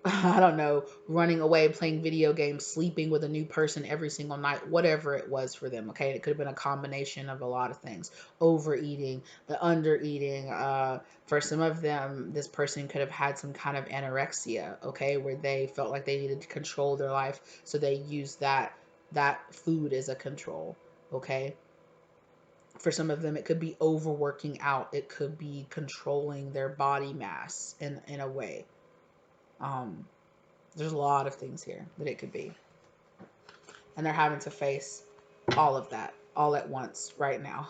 I don't know, running away, playing video games, sleeping with a new person every single night, whatever it was for them. Okay. It could have been a combination of a lot of things. Overeating, the under eating. For some of them, this person could have had some kind of anorexia, okay, where they felt like they needed to control their life. So they used that food as a control. Okay. For some of them, it could be overworking out. It could be controlling their body mass in a way. There's a lot of things here that it could be. And they're having to face all of that. all at once right now.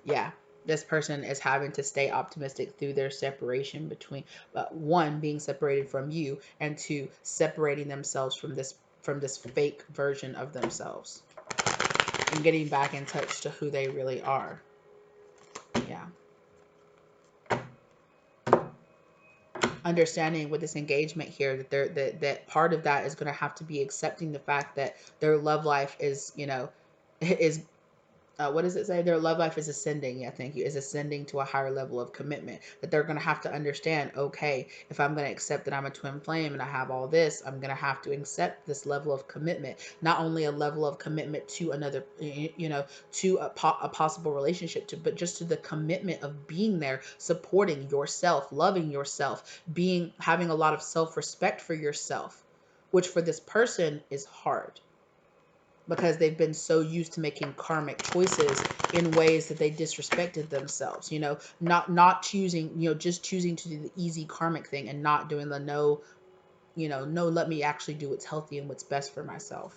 Yeah, this person is having to stay optimistic through their separation between one, being separated from you, and two, separating themselves from this fake version of themselves and getting back in touch to who they really are. Yeah. Understanding with this engagement here that that part of that is going to have to be accepting the fact that their love life is, you know, is what does it say? Their love life is ascending. Yeah, thank you. Is ascending to a higher level of commitment. That they're going to have to understand, okay, if I'm going to accept that I'm a twin flame and I have all this, I'm going to have to accept this level of commitment. Not only a level of commitment to another, you know, to a possible relationship, to, but just to the commitment of being there, supporting yourself, loving yourself, having a lot of self-respect for yourself, which for this person is hard, because they've been so used to making karmic choices in ways that they disrespected themselves, you know, not choosing, you know, just choosing to do the easy karmic thing and not doing the no, you know, no, let me actually do what's healthy and what's best for myself.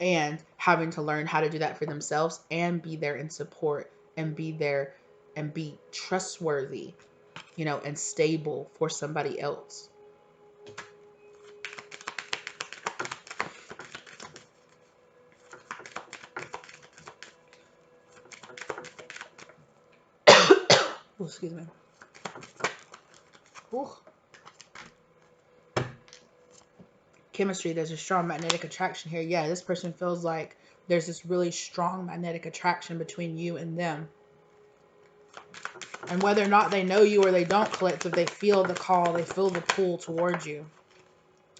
And having to learn how to do that for themselves and be there in support and be there and be trustworthy, you know, and stable for somebody else. Oh, excuse me. Ooh. Chemistry, there's a strong magnetic attraction here. Yeah, this person feels like there's this really strong magnetic attraction between you and them. And whether or not they know you or they don't, collective, they feel the call, they feel the pull towards you.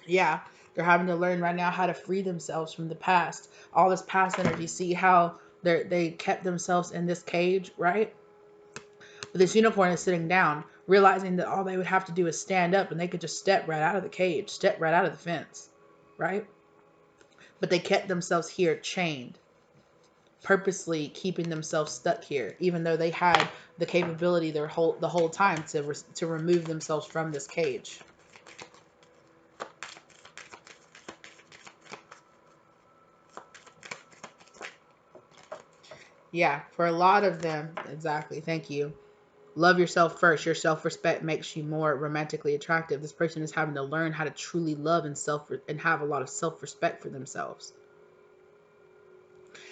Yeah, they're having to learn right now how to free themselves from the past. All this past energy. See how they kept themselves in this cage, right? But this unicorn is sitting down, realizing that all they would have to do is stand up and they could just step right out of the cage, step right out of the fence, right? But they kept themselves here chained, purposely keeping themselves stuck here, even though they had the capability the whole time to remove themselves from this cage. Yeah, for a lot of them, exactly. Thank you. Love yourself first. Your self-respect makes you more romantically attractive. This person is having to learn how to truly love and have a lot of self-respect for themselves.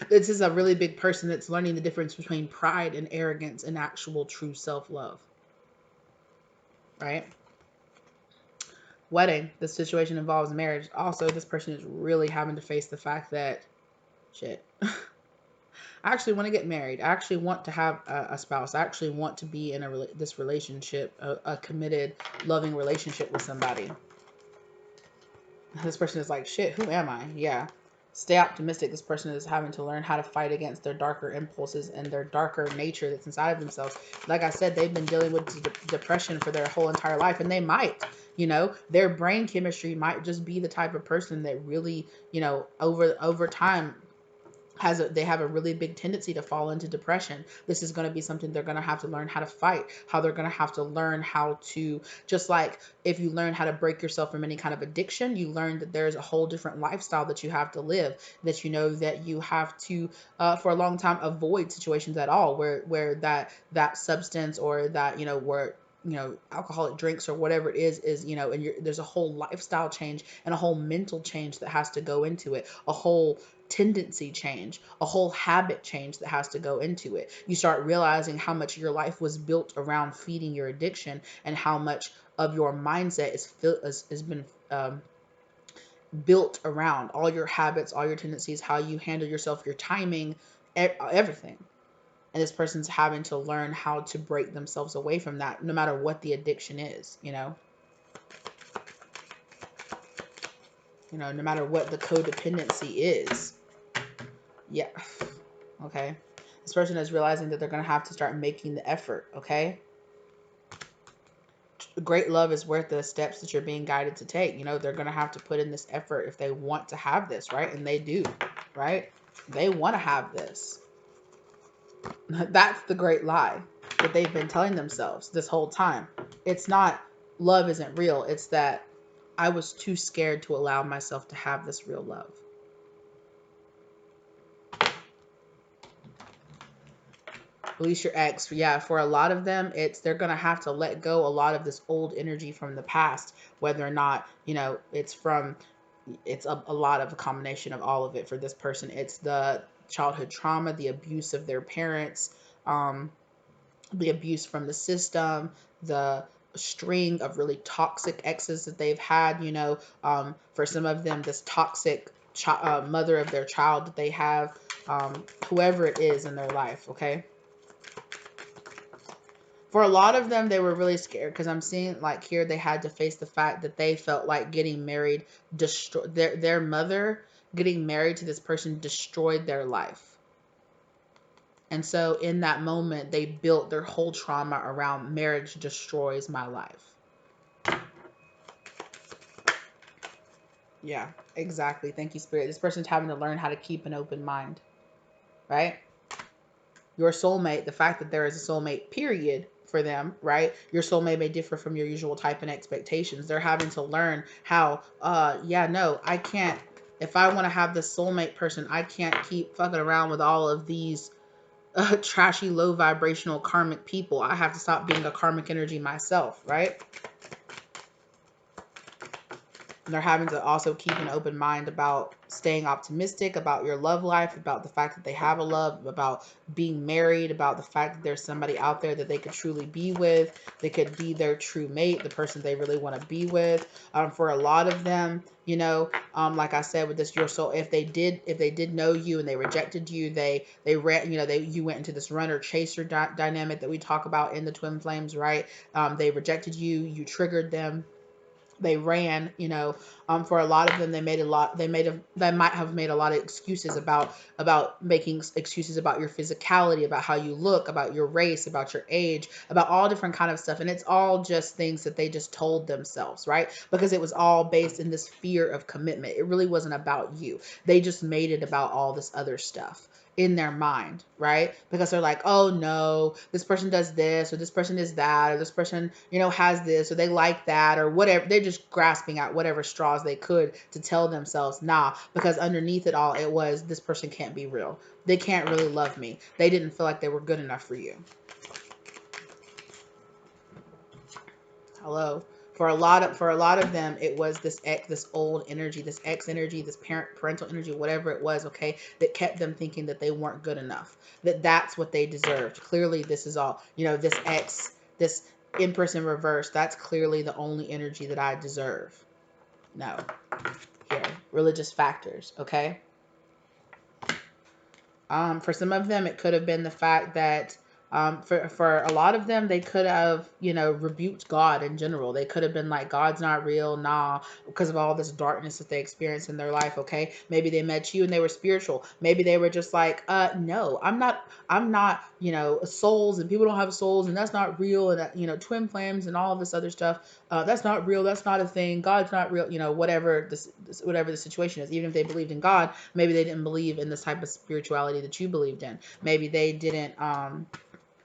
This is a really big person that's learning the difference between pride and arrogance and actual true self-love. Right? Wedding. This situation involves marriage. Also, this person is really having to face the fact that, shit, I actually want to get married. I actually want to have a spouse. I actually want to be in this relationship, a committed, loving relationship with somebody. This person is like, shit, who am I? Yeah. Stay optimistic. This person is having to learn how to fight against their darker impulses and their darker nature that's inside of themselves. Like I said, they've been dealing with depression for their whole entire life, and they might, you know, their brain chemistry might just be the type of person that really, you know, over time they have a really big tendency to fall into depression. This is going to be something they're going to have to learn how to fight, how they're going to have to learn how to, just like if you learn how to break yourself from any kind of addiction, you learn that there's a whole different lifestyle that you have to live, that you know that you have to for a long time avoid situations at all where that substance or that, you know, where, you know, alcoholic drinks or whatever it is, you know, and there's a whole lifestyle change and a whole mental change that has to go into it, a whole tendency change, a whole habit change that has to go into it. You start realizing how much your life was built around feeding your addiction and how much of your mindset has been built around all your habits, all your tendencies, how you handle yourself, your timing, everything. And this person's having to learn how to break themselves away from that, no matter what the addiction is, you know, no matter what the codependency is. Yeah. Okay. This person is realizing that they're going to have to start making the effort. Okay. Great love is worth the steps that you're being guided to take. You know, they're going to have to put in this effort if they want to have this, right? And they do, right? They want to have this. That's the great lie that they've been telling themselves this whole time. It's not love isn't real. It's that I was too scared to allow myself to have this real love. Release your ex. Yeah, for a lot of them, they're gonna have to let go a lot of this old energy from the past, whether or not, it's a lot of a combination of all of it. For this person, it's the childhood trauma, the abuse of their parents, the abuse from the system, the string of really toxic exes that they've had, for some of them, this toxic mother of their child that they have, whoever it is in their life, okay? For a lot of them, they were really scared because I'm seeing like here they had to face the fact that they felt like getting married, their mother getting married to this person destroyed their life. And so in that moment, they built their whole trauma around marriage destroys my life. Yeah, exactly. Thank you, Spirit. This person's having to learn how to keep an open mind, right? Your soulmate, the fact that there is a soulmate, period, for them, right? Your soulmate may differ from your usual type and expectations. They're having to learn how, yeah, no, I can't. If I want to have this soulmate person, I can't keep fucking around with all of these trashy, low vibrational karmic people. I have to stop being a karmic energy myself, right? And they're having to also keep an open mind about staying optimistic about your love life, about the fact that they have a love, about being married, about the fact that there's somebody out there that they could truly be with. They could be their true mate, the person they really want to be with. For a lot of them, like I said, with this your soul, if they did know you and they rejected you, you went into this runner chaser dynamic that we talk about in the twin flames, right? They rejected you, you triggered them, they ran, for a lot of them, they might have made a lot of excuses about making excuses about your physicality, about how you look, about your race, about your age, about all different kind of stuff. And it's all just things that they just told themselves, right? Because it was all based in this fear of commitment. It really wasn't about you. They just made it about all this other stuff in their mind, right? Because they're like, oh no, this person does this, or this person is that, or this person, has this, or they like that, or whatever. They're just grasping at whatever straws they could to tell themselves, nah, because underneath it all, it was, this person can't be real. They can't really love me. They didn't feel like they were good enough for you. Hello. For a lot of them, it was this old energy, this ex energy, this parental energy, whatever it was, okay, that kept them thinking that they weren't good enough, that's what they deserved. Clearly, this is all, this ex, this Empress in reverse, that's clearly the only energy that I deserve. No. Here, religious factors, okay? For some of them, it could have been the fact that for a lot of them, they could have, rebuked God in general. They could have been like, God's not real, nah, because of all this darkness that they experienced in their life, okay? Maybe they met you and they were spiritual. Maybe they were just like, no, I'm not, souls, and people don't have souls, and that's not real, and, twin flames and all of this other stuff, that's not real, that's not a thing, God's not real, whatever whatever the situation is. Even if they believed in God, maybe they didn't believe in this type of spirituality that you believed in. Maybe they didn't,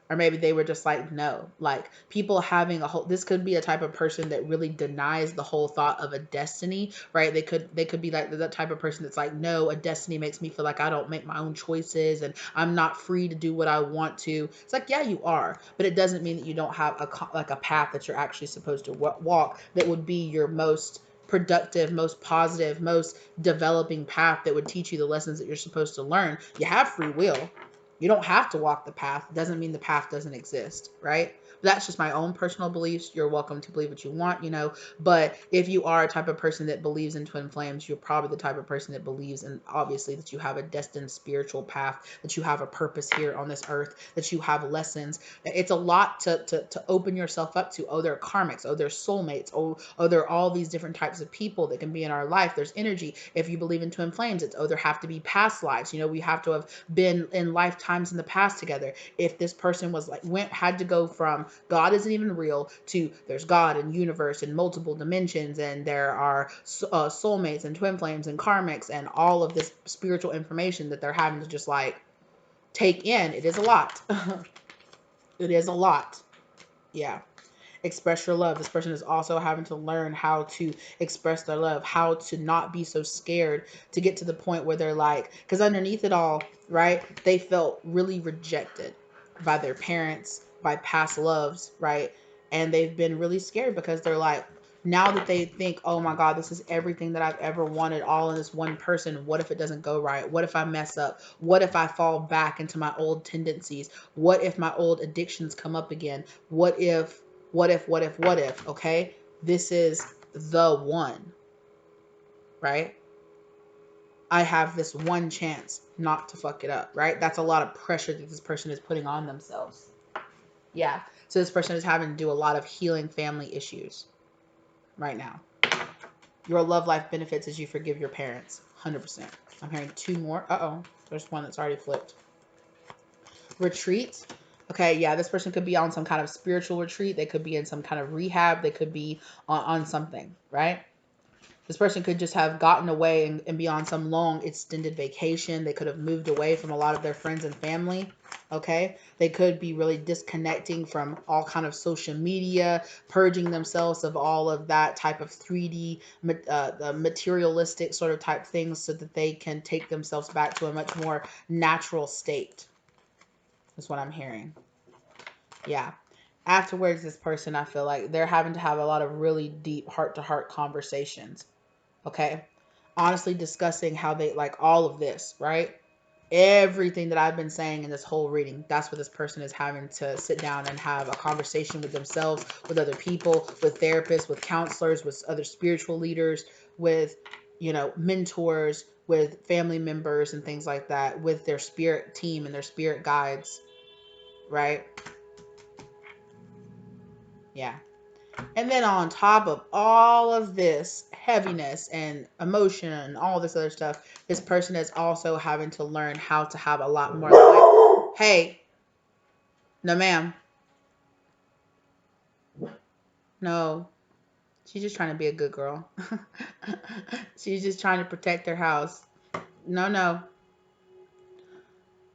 or maybe they were just like, no, like people having this could be a type of person that really denies the whole thought of a destiny, right? They could be like that type of person that's like, no, a destiny makes me feel like I don't make my own choices and I'm not free to do what I want to. It's like, yeah, you are, but it doesn't mean that you don't have a path that you're actually supposed to walk that would be your most productive, most positive, most developing path that would teach you the lessons that you're supposed to learn. You have free will. You don't have to walk the path. It doesn't mean the path doesn't exist, right? But that's just my own personal beliefs. You're welcome to believe what you want, But if you are a type of person that believes in twin flames, you're probably the type of person that believes in, obviously, that you have a destined spiritual path, that you have a purpose here on this earth, that you have lessons. It's a lot to open yourself up to. Oh, there are karmics. Oh, there's soulmates. Oh, there are all these different types of people that can be in our life. There's energy. If you believe in twin flames, it's, there have to be past lives. We have to have been in lifetimes in the past together. If this person was like, had to go from God isn't even real to there's God and universe and multiple dimensions, and there are soulmates and twin flames and karmics and all of this spiritual information that they're having to just like take in, it is a lot. It is a lot. Yeah. Express your love. This person is also having to learn how to express their love, how to not be so scared to get to the point where they're like, because underneath it all, right, they felt really rejected. by their parents, by past loves, right? And they've been really scared because they're like, now that they think, oh my God, this is everything that I've ever wanted all in this one person. What if it doesn't go right? What if I mess up? What if I fall back into my old tendencies? What if my old addictions come up again? What if, what if, okay? This is the one, right? I have this one chance not to fuck it up, right? That's a lot of pressure that this person is putting on themselves. Yeah. So this person is having to do a lot of healing family issues right now. Your love life benefits as you forgive your parents. 100%. I'm hearing two more. Uh-oh. There's one that's already flipped. Retreats. Okay, yeah, this person could be on some kind of spiritual retreat. They could be in some kind of rehab. They could be on something, right? This person could just have gotten away and be on some long extended vacation. They could have moved away from a lot of their friends and family. Okay. They could be really disconnecting from all kind of social media, purging themselves of all of that type of 3D, the materialistic sort of type things so that they can take themselves back to a much more natural state. That's what I'm hearing. Yeah. Afterwards, this person, I feel like they're having to have a lot of really deep heart-to-heart conversations. Okay. Honestly discussing how they like all of this, right? Everything that I've been saying in this whole reading, that's what this person is having to sit down and have a conversation with themselves, with other people, with therapists, with counselors, with other spiritual leaders, with, mentors, with family members and things like that, with their spirit team and their spirit guides, right? Yeah. And then on top of all of this heaviness and emotion and all this other stuff, this person is also having to learn how to have a lot more light. Hey, no ma'am. No. She's just trying to be a good girl. She's just trying to protect her house. No, no.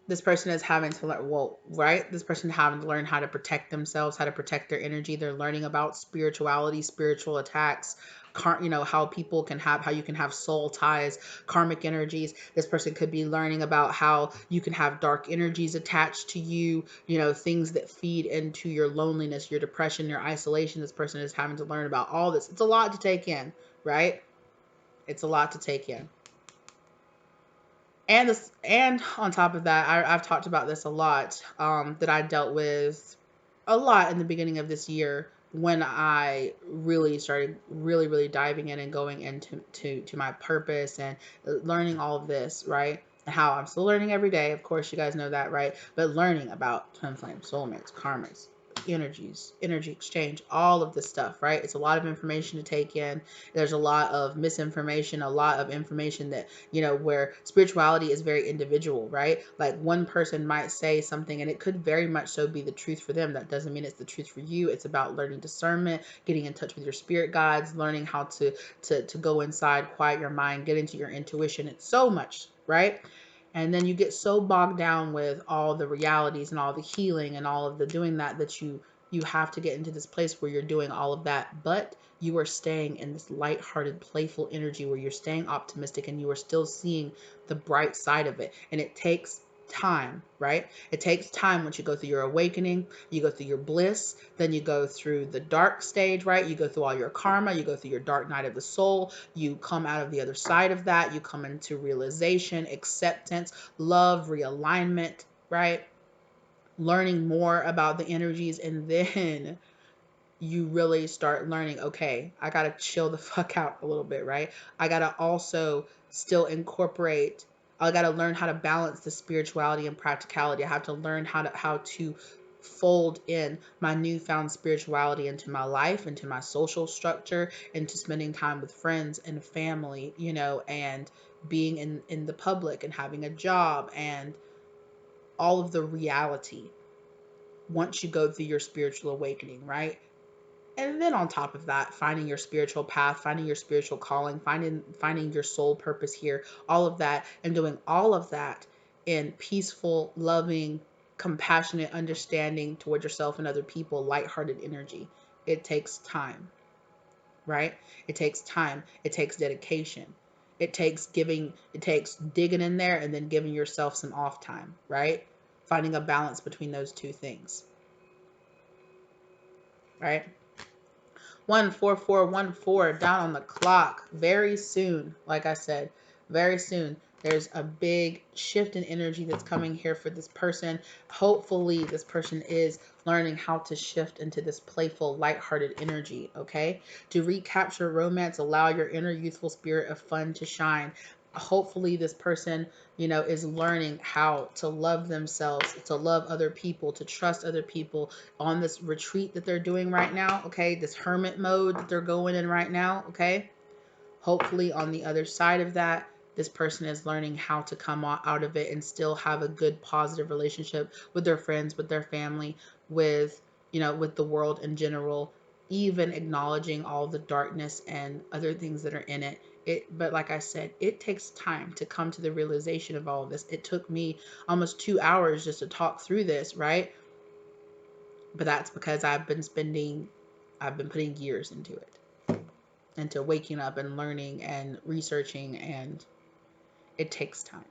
This person is having to learn, well, right? This person having to learn how to protect themselves, how to protect their energy. They're learning about spirituality, spiritual attacks, how people can have, how you can have soul ties, karmic energies. This person could be learning about how you can have dark energies attached to you, things that feed into your loneliness, your depression, your isolation. This person is having to learn about all this. It's a lot to take in, right? It's a lot to take in. And on top of that, I've talked about this a lot, that I dealt with a lot in the beginning of this year when I really started really diving in and going into to my purpose and learning all of this, right? And how I'm still learning every day. Of course, you guys know that, right? But learning about twin flames, soulmates, karmics, energies, energy exchange, all of this stuff, right? It's a lot of information to take in. There's a lot of misinformation, a lot of information that, where spirituality is very individual, right? Like one person might say something and it could very much so be the truth for them. That doesn't mean it's the truth for you. It's about learning discernment, getting in touch with your spirit guides, learning how to go inside, quiet your mind, get into your intuition. It's so much, right? And then you get so bogged down with all the realities and all the healing and all of the doing that you have to get into this place where you're doing all of that, but you are staying in this lighthearted, playful energy where you're staying optimistic and you are still seeing the bright side of it. And it takes time, right? It takes time once you go through your awakening, you go through your bliss, then you go through the dark stage, right? You go through all your karma, you go through your dark night of the soul, you come out of the other side of that, you come into realization, acceptance, love, realignment, right? Learning more about the energies, and then you really start learning, okay, I got to chill the fuck out a little bit, right? I got to also still incorporate, I got to learn how to balance the spirituality and practicality. I have to learn how to fold in my newfound spirituality into my life, into my social structure, into spending time with friends and family, and being in the public and having a job and all of the reality once you go through your spiritual awakening, right? And then on top of that, finding your spiritual path, finding your spiritual calling, finding your soul purpose here, all of that, and doing all of that in peaceful, loving, compassionate understanding toward yourself and other people, lighthearted energy. It takes time, right? It takes time. It takes dedication. It takes digging in there and then giving yourself some off time, right? finding a balance between those two things, right? 14414 down on the clock. Very soon, like I said, very soon. There's a big shift in energy that's coming here for this person. Hopefully, this person is learning how to shift into this playful, lighthearted energy, okay? To recapture romance, allow your inner youthful spirit of fun to shine. Hopefully, this person, is learning how to love themselves, to love other people, to trust other people, on this retreat that they're doing right now, okay? This hermit mode that they're going in right now, okay? Hopefully on the other side of that, this person is learning how to come out of it and still have a good, positive relationship with their friends, with their family, with, with the world in general, even acknowledging all the darkness and other things that are in it. But like I said, it takes time to come to the realization of all of this. It took me almost 2 hours just to talk through this, right? But that's because I've been putting years into it, into waking up and learning and researching, and it takes time.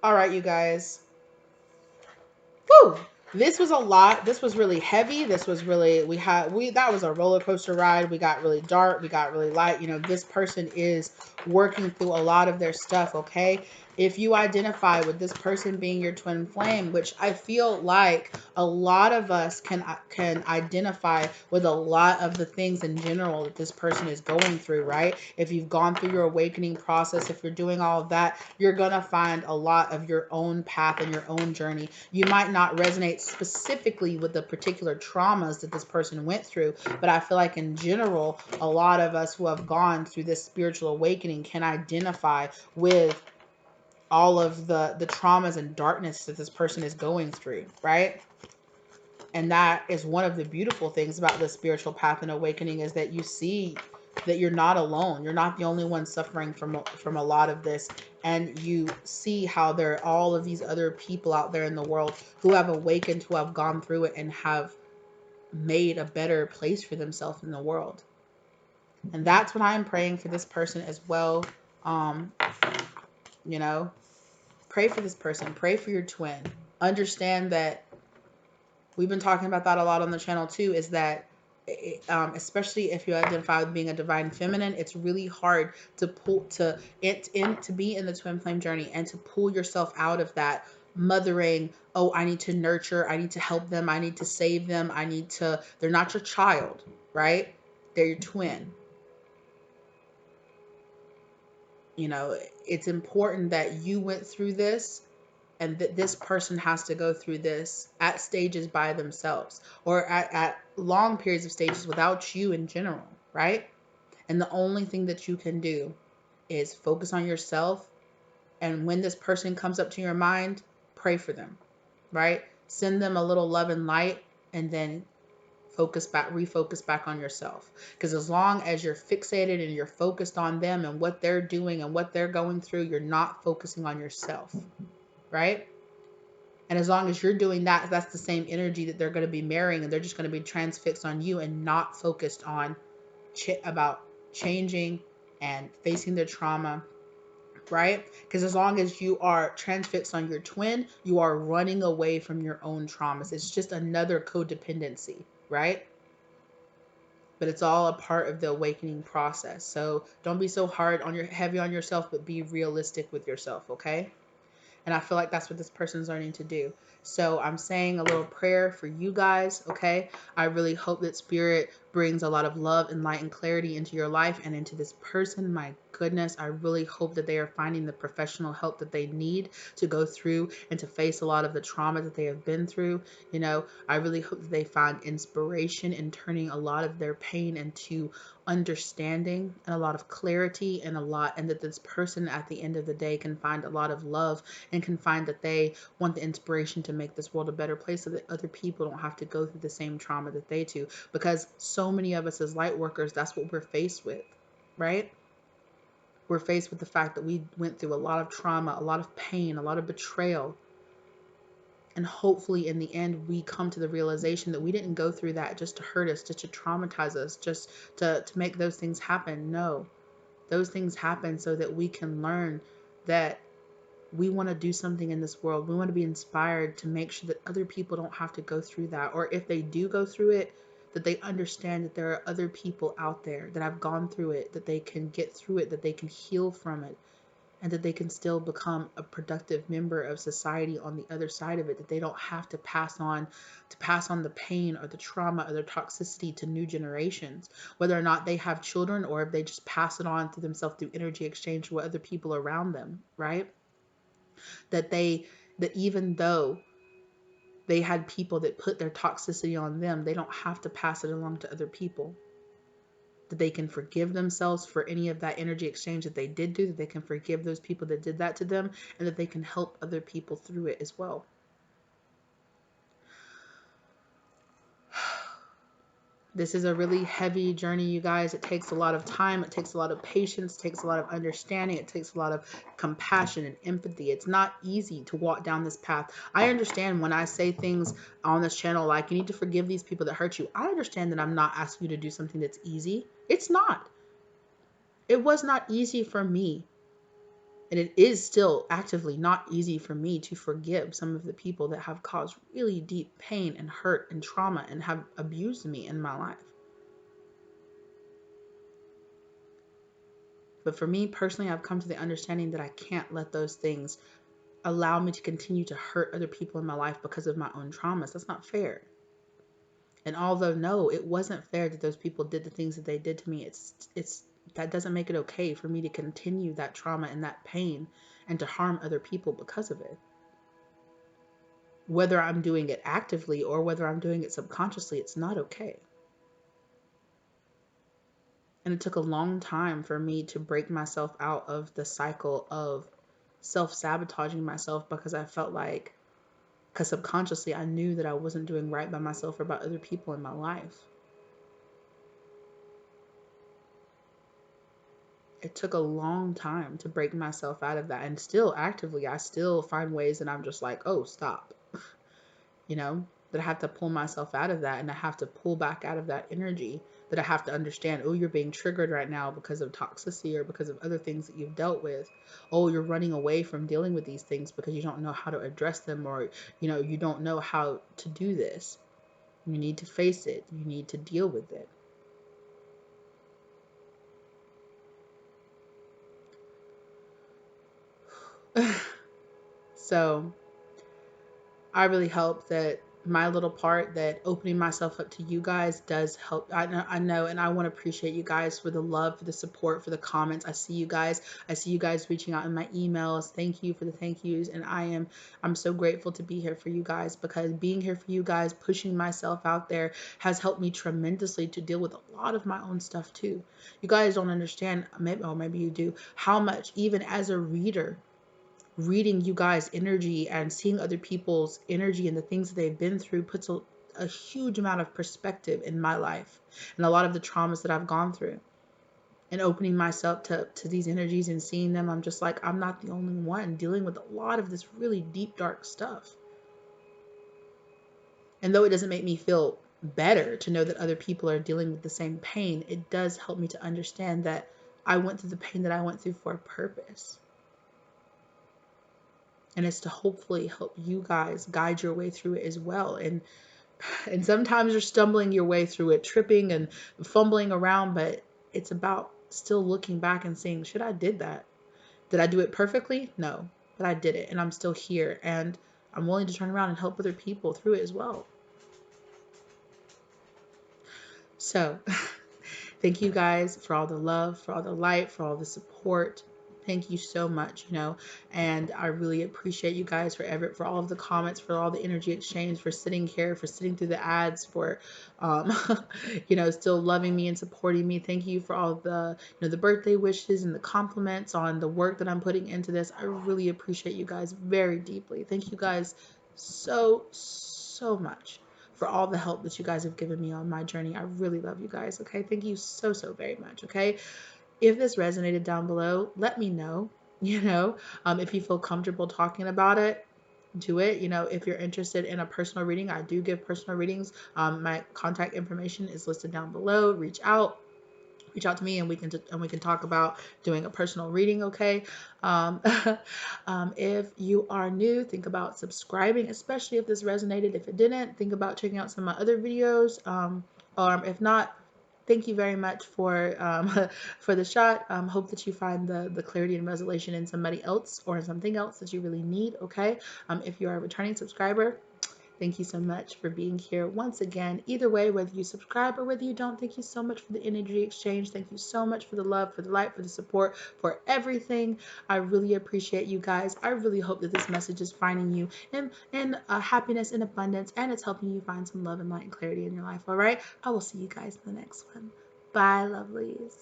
All right, you guys. Woo! This was a lot. This was really heavy. This was really, that was a roller coaster ride. We got really dark. We got really light. This person is working through a lot of their stuff, okay? If you identify with this person being your twin flame, which I feel like a lot of us can identify with a lot of the things in general that this person is going through, right? If you've gone through your awakening process, if you're doing all of that, you're going to find a lot of your own path and your own journey. You might not resonate specifically with the particular traumas that this person went through, but I feel like in general, a lot of us who have gone through this spiritual awakening can identify with all of the traumas and darkness that this person is going through, right? And that is one of the beautiful things about the spiritual path and awakening, is that you see that you're not alone. You're not the only one suffering from a lot of this. And you see how there are all of these other people out there in the world who have awakened, who have gone through it and have made a better place for themselves in the world. And that's what I'm praying for this person as well. Pray for this person. Pray for your twin. Understand that we've been talking about that a lot on the channel too, is that especially if you identify with being a divine feminine, it's really hard to be in the twin flame journey and to pull yourself out of that mothering. Oh, I need to nurture, I need to help them, I need to save them, they're not your child, right? They're your twin. It's important that you went through this, and that this person has to go through this at stages by themselves, or at long periods of stages without you in general, right? And the only thing that you can do is focus on yourself. And when this person comes up to your mind, pray for them, right? Send them a little love and light, and then refocus back on yourself. Because as long as you're fixated and you're focused on them and what they're doing and what they're going through, you're not focusing on yourself, right? And as long as you're doing that, that's the same energy that they're going to be marrying, and they're just going to be transfixed on you and not focused on about changing and facing their trauma, right? Because as long as you are transfixed on your twin, you are running away from your own traumas. It's just another codependency, right? But it's all a part of the awakening process. So don't be so heavy on yourself, but be realistic with yourself, okay? And I feel like that's what this person's learning to do. So I'm saying a little prayer for you guys, okay? I really hope that Spirit brings a lot of love and light and clarity into your life and into this person. My goodness, I really hope that they are finding the professional help that they need to go through and to face a lot of the trauma that they have been through. I really hope that they find inspiration in turning a lot of their pain into understanding and a lot of clarity, and that this person at the end of the day can find a lot of love and can find that they want the inspiration to make this world a better place, so that other people don't have to go through the same trauma that they do. Because so many of us as light workers, that's what we're faced with, right? We're faced with the fact that we went through a lot of trauma, a lot of pain, a lot of betrayal. And hopefully in the end, we come to the realization that we didn't go through that just to hurt us, just to traumatize us, just to make those things happen. No, Those things happen so that we can learn that we want to do something in this world. We want to be inspired to make sure that other people don't have to go through that. Or if they do go through it, that they understand that there are other people out there that have gone through it, that they can get through it, that they can heal from it, and that they can still become a productive member of society on the other side of it, that they don't have to pass on the pain or the trauma or the toxicity to new generations, whether or not they have children or if they just pass it on to themselves through energy exchange with other people around them, right? that they that even though they had people that put their toxicity on them, they don't have to pass it along to other people. That they can forgive themselves for any of that energy exchange that they did do, that they can forgive those people that did that to them, and that they can help other people through it as well. This is a really heavy journey, you guys. It takes a lot of time. It takes a lot of patience. It takes a lot of understanding. It takes a lot of compassion and empathy. It's not easy to walk down this path. I understand when I say things on this channel like you need to forgive these people that hurt you. I understand that I'm not asking you to do something that's easy. It's not. It was not easy for me. And it is still actively not easy for me to forgive some of the people that have caused really deep pain and hurt and trauma and have abused me in my life. But for me personally, I've come to the understanding that I can't let those things allow me to continue to hurt other people in my life because of my own traumas. That's not fair. And although no, it wasn't fair that those people did the things that they did to me, it's that doesn't make it okay for me to continue that trauma and that pain and to harm other people because of it. Whether I'm doing it actively or whether I'm doing it subconsciously, it's not okay. And it took a long time for me to break myself out of the cycle of self-sabotaging myself because I felt like, because subconsciously I knew that I wasn't doing right by myself or by other people in my life. It took a long time to break myself out of that. And still actively, I still find ways that I'm just like, oh, stop. That I have to pull myself out of that, and I have to pull back out of that energy, that I have to understand, oh, you're being triggered right now because of toxicity or because of other things that you've dealt with. Oh, you're running away from dealing with these things because you don't know how to address them, or, you don't know how to do this. You need to face it. You need to deal with it. So I really hope that my little part, that opening myself up to you guys, does help. I know, and I want to appreciate you guys for the love, for the support, for the comments. I see you guys. I see you guys reaching out in my emails. Thank you for the thank yous, and I'm so grateful to be here for you guys, because being here for you guys, pushing myself out there, has helped me tremendously to deal with a lot of my own stuff too. You guys don't understand, maybe you do, how much, even as a reader, reading you guys' energy and seeing other people's energy and the things that they've been through puts a huge amount of perspective in my life and a lot of the traumas that I've gone through. And opening myself to these energies and seeing them, I'm just like, I'm not the only one dealing with a lot of this really deep, dark stuff. And though it doesn't make me feel better to know that other people are dealing with the same pain, it does help me to understand that I went through the pain that I went through for a purpose. And it's to hopefully help you guys guide your way through it as well. And sometimes you're stumbling your way through it, tripping and fumbling around, but it's about still looking back and saying, should I did that? Did I do it perfectly? No, but I did it, and I'm still here, and I'm willing to turn around and help other people through it as well. So thank you guys for all the love, for all the light, for all the support. Thank you so much, and I really appreciate you guys for all of the comments, for all the energy exchange, for sitting here, for sitting through the ads, for, still loving me and supporting me. Thank you for all the, the birthday wishes and the compliments on the work that I'm putting into this. I really appreciate you guys very deeply. Thank you guys so, so much for all the help that you guys have given me on my journey. I really love you guys. Okay. Thank you so, so very much. Okay. If this resonated down below, let me know, if you feel comfortable talking about it, do it. If you're interested in a personal reading, I do give personal readings. My contact information is listed down below. Reach out. reach out to me and we can talk about doing a personal reading. Okay. um, if you are new, think about subscribing, especially if this resonated. If it didn't, think about checking out some of my other videos. Or if not, thank you very much for for the shot. Hope that you find the clarity and resolution in somebody else or in something else that you really need. Okay. If you are a returning subscriber, thank you so much for being here once again. Either way, whether you subscribe or whether you don't, thank you so much for the energy exchange. Thank you so much for the love, for the light, for the support, for everything. I really appreciate you guys. I really hope that this message is finding you in happiness and abundance, and it's helping you find some love and light and clarity in your life. All right. I will see you guys in the next one. Bye, lovelies.